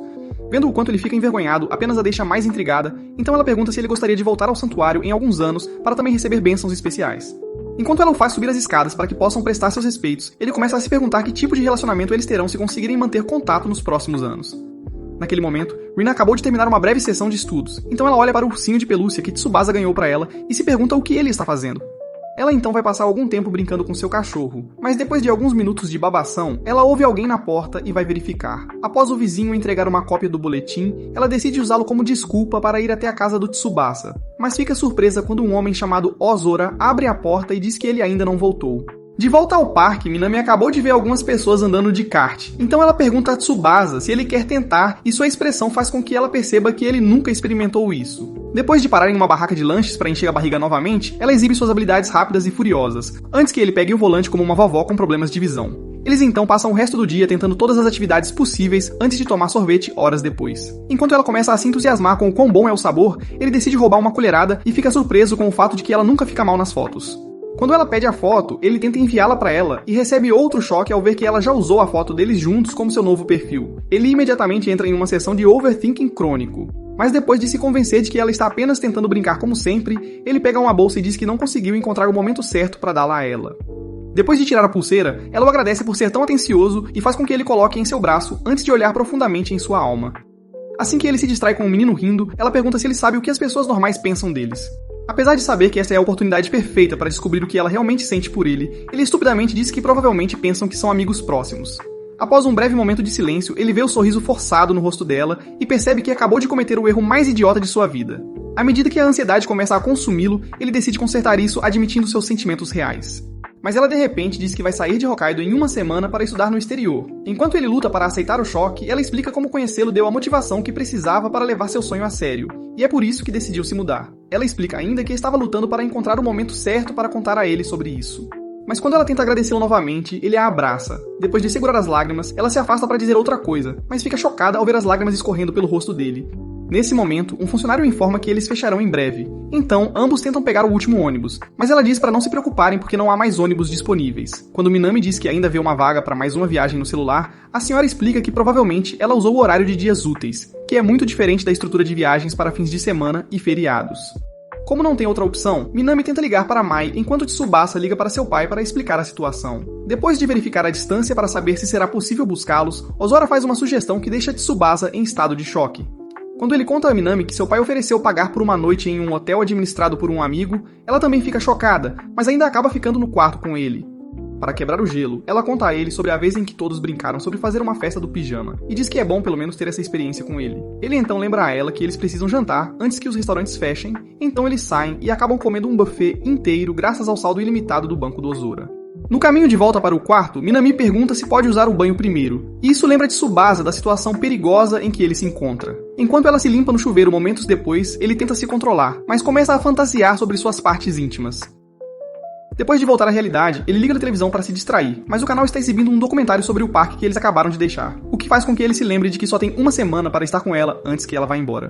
Speaker 1: Vendo o quanto ele fica envergonhado, apenas a deixa mais intrigada, então ela pergunta se ele gostaria de voltar ao santuário em alguns anos para também receber bênçãos especiais. Enquanto ela o faz subir as escadas para que possam prestar seus respeitos, ele começa a se perguntar que tipo de relacionamento eles terão se conseguirem manter contato nos próximos anos. Naquele momento, Rina acabou de terminar uma breve sessão de estudos, então ela olha para o ursinho de pelúcia que Tsubasa ganhou para ela e se pergunta o que ele está fazendo. Ela então vai passar algum tempo brincando com seu cachorro, mas depois de alguns minutos de babação, ela ouve alguém na porta e vai verificar. Após o vizinho entregar uma cópia do boletim, ela decide usá-lo como desculpa para ir até a casa do Tsubasa, mas fica surpresa quando um homem chamado Ozora abre a porta e diz que ele ainda não voltou. De volta ao parque, Minami acabou de ver algumas pessoas andando de kart, então ela pergunta a Tsubasa se ele quer tentar e sua expressão faz com que ela perceba que ele nunca experimentou isso. Depois de parar em uma barraca de lanches para encher a barriga novamente, ela exibe suas habilidades rápidas e furiosas, antes que ele pegue o volante como uma vovó com problemas de visão. Eles então passam o resto do dia tentando todas as atividades possíveis antes de tomar sorvete horas depois. Enquanto ela começa a se entusiasmar com o quão bom é o sabor, ele decide roubar uma colherada e fica surpreso com o fato de que ela nunca fica mal nas fotos. Quando ela pede a foto, ele tenta enviá-la para ela e recebe outro choque ao ver que ela já usou a foto deles juntos como seu novo perfil. Ele imediatamente entra em uma sessão de overthinking crônico. Mas depois de se convencer de que ela está apenas tentando brincar como sempre, ele pega uma bolsa e diz que não conseguiu encontrar o momento certo para dá-la a ela. Depois de tirar a pulseira, ela o agradece por ser tão atencioso e faz com que ele coloque em seu braço antes de olhar profundamente em sua alma. Assim que ele se distrai com o menino rindo, ela pergunta se ele sabe o que as pessoas normais pensam deles. Apesar de saber que essa é a oportunidade perfeita para descobrir o que ela realmente sente por ele, ele estupidamente diz que provavelmente pensam que são amigos próximos. Após um breve momento de silêncio, ele vê o sorriso forçado no rosto dela e percebe que acabou de cometer o erro mais idiota de sua vida. À medida que a ansiedade começa a consumi-lo, ele decide consertar isso admitindo seus sentimentos reais. Mas ela de repente diz que vai sair de Hokkaido em uma semana para estudar no exterior. Enquanto ele luta para aceitar o choque, ela explica como conhecê-lo deu a motivação que precisava para levar seu sonho a sério, e é por isso que decidiu se mudar. Ela explica ainda que estava lutando para encontrar o momento certo para contar a ele sobre isso. Mas quando ela tenta agradecê-lo novamente, ele a abraça. Depois de segurar as lágrimas, ela se afasta para dizer outra coisa, mas fica chocada ao ver as lágrimas escorrendo pelo rosto dele. Nesse momento, um funcionário informa que eles fecharão em breve. Então, ambos tentam pegar o último ônibus, mas ela diz para não se preocuparem porque não há mais ônibus disponíveis. Quando Minami diz que ainda vê uma vaga para mais uma viagem no celular, a senhora explica que provavelmente ela usou o horário de dias úteis, que é muito diferente da estrutura de viagens para fins de semana e feriados. Como não tem outra opção, Minami tenta ligar para Mai enquanto Tsubasa liga para seu pai para explicar a situação. Depois de verificar a distância para saber se será possível buscá-los, Ozora faz uma sugestão que deixa Tsubasa em estado de choque. Quando ele conta a Minami que seu pai ofereceu pagar por uma noite em um hotel administrado por um amigo, ela também fica chocada, mas ainda acaba ficando no quarto com ele. Para quebrar o gelo, ela conta a ele sobre a vez em que todos brincaram sobre fazer uma festa do pijama, e diz que é bom pelo menos ter essa experiência com ele. Ele então lembra a ela que eles precisam jantar antes que os restaurantes fechem, então eles saem e acabam comendo um buffet inteiro graças ao saldo ilimitado do Banco do Ozora. No caminho de volta para o quarto, Minami pergunta se pode usar o banho primeiro, e isso lembra de Tsubasa da situação perigosa em que ele se encontra. Enquanto ela se limpa no chuveiro momentos depois, ele tenta se controlar, mas começa a fantasiar sobre suas partes íntimas. Depois de voltar à realidade, ele liga a televisão para se distrair, mas o canal está exibindo um documentário sobre o parque que eles acabaram de deixar, o que faz com que ele se lembre de que só tem uma semana para estar com ela antes que ela vá embora.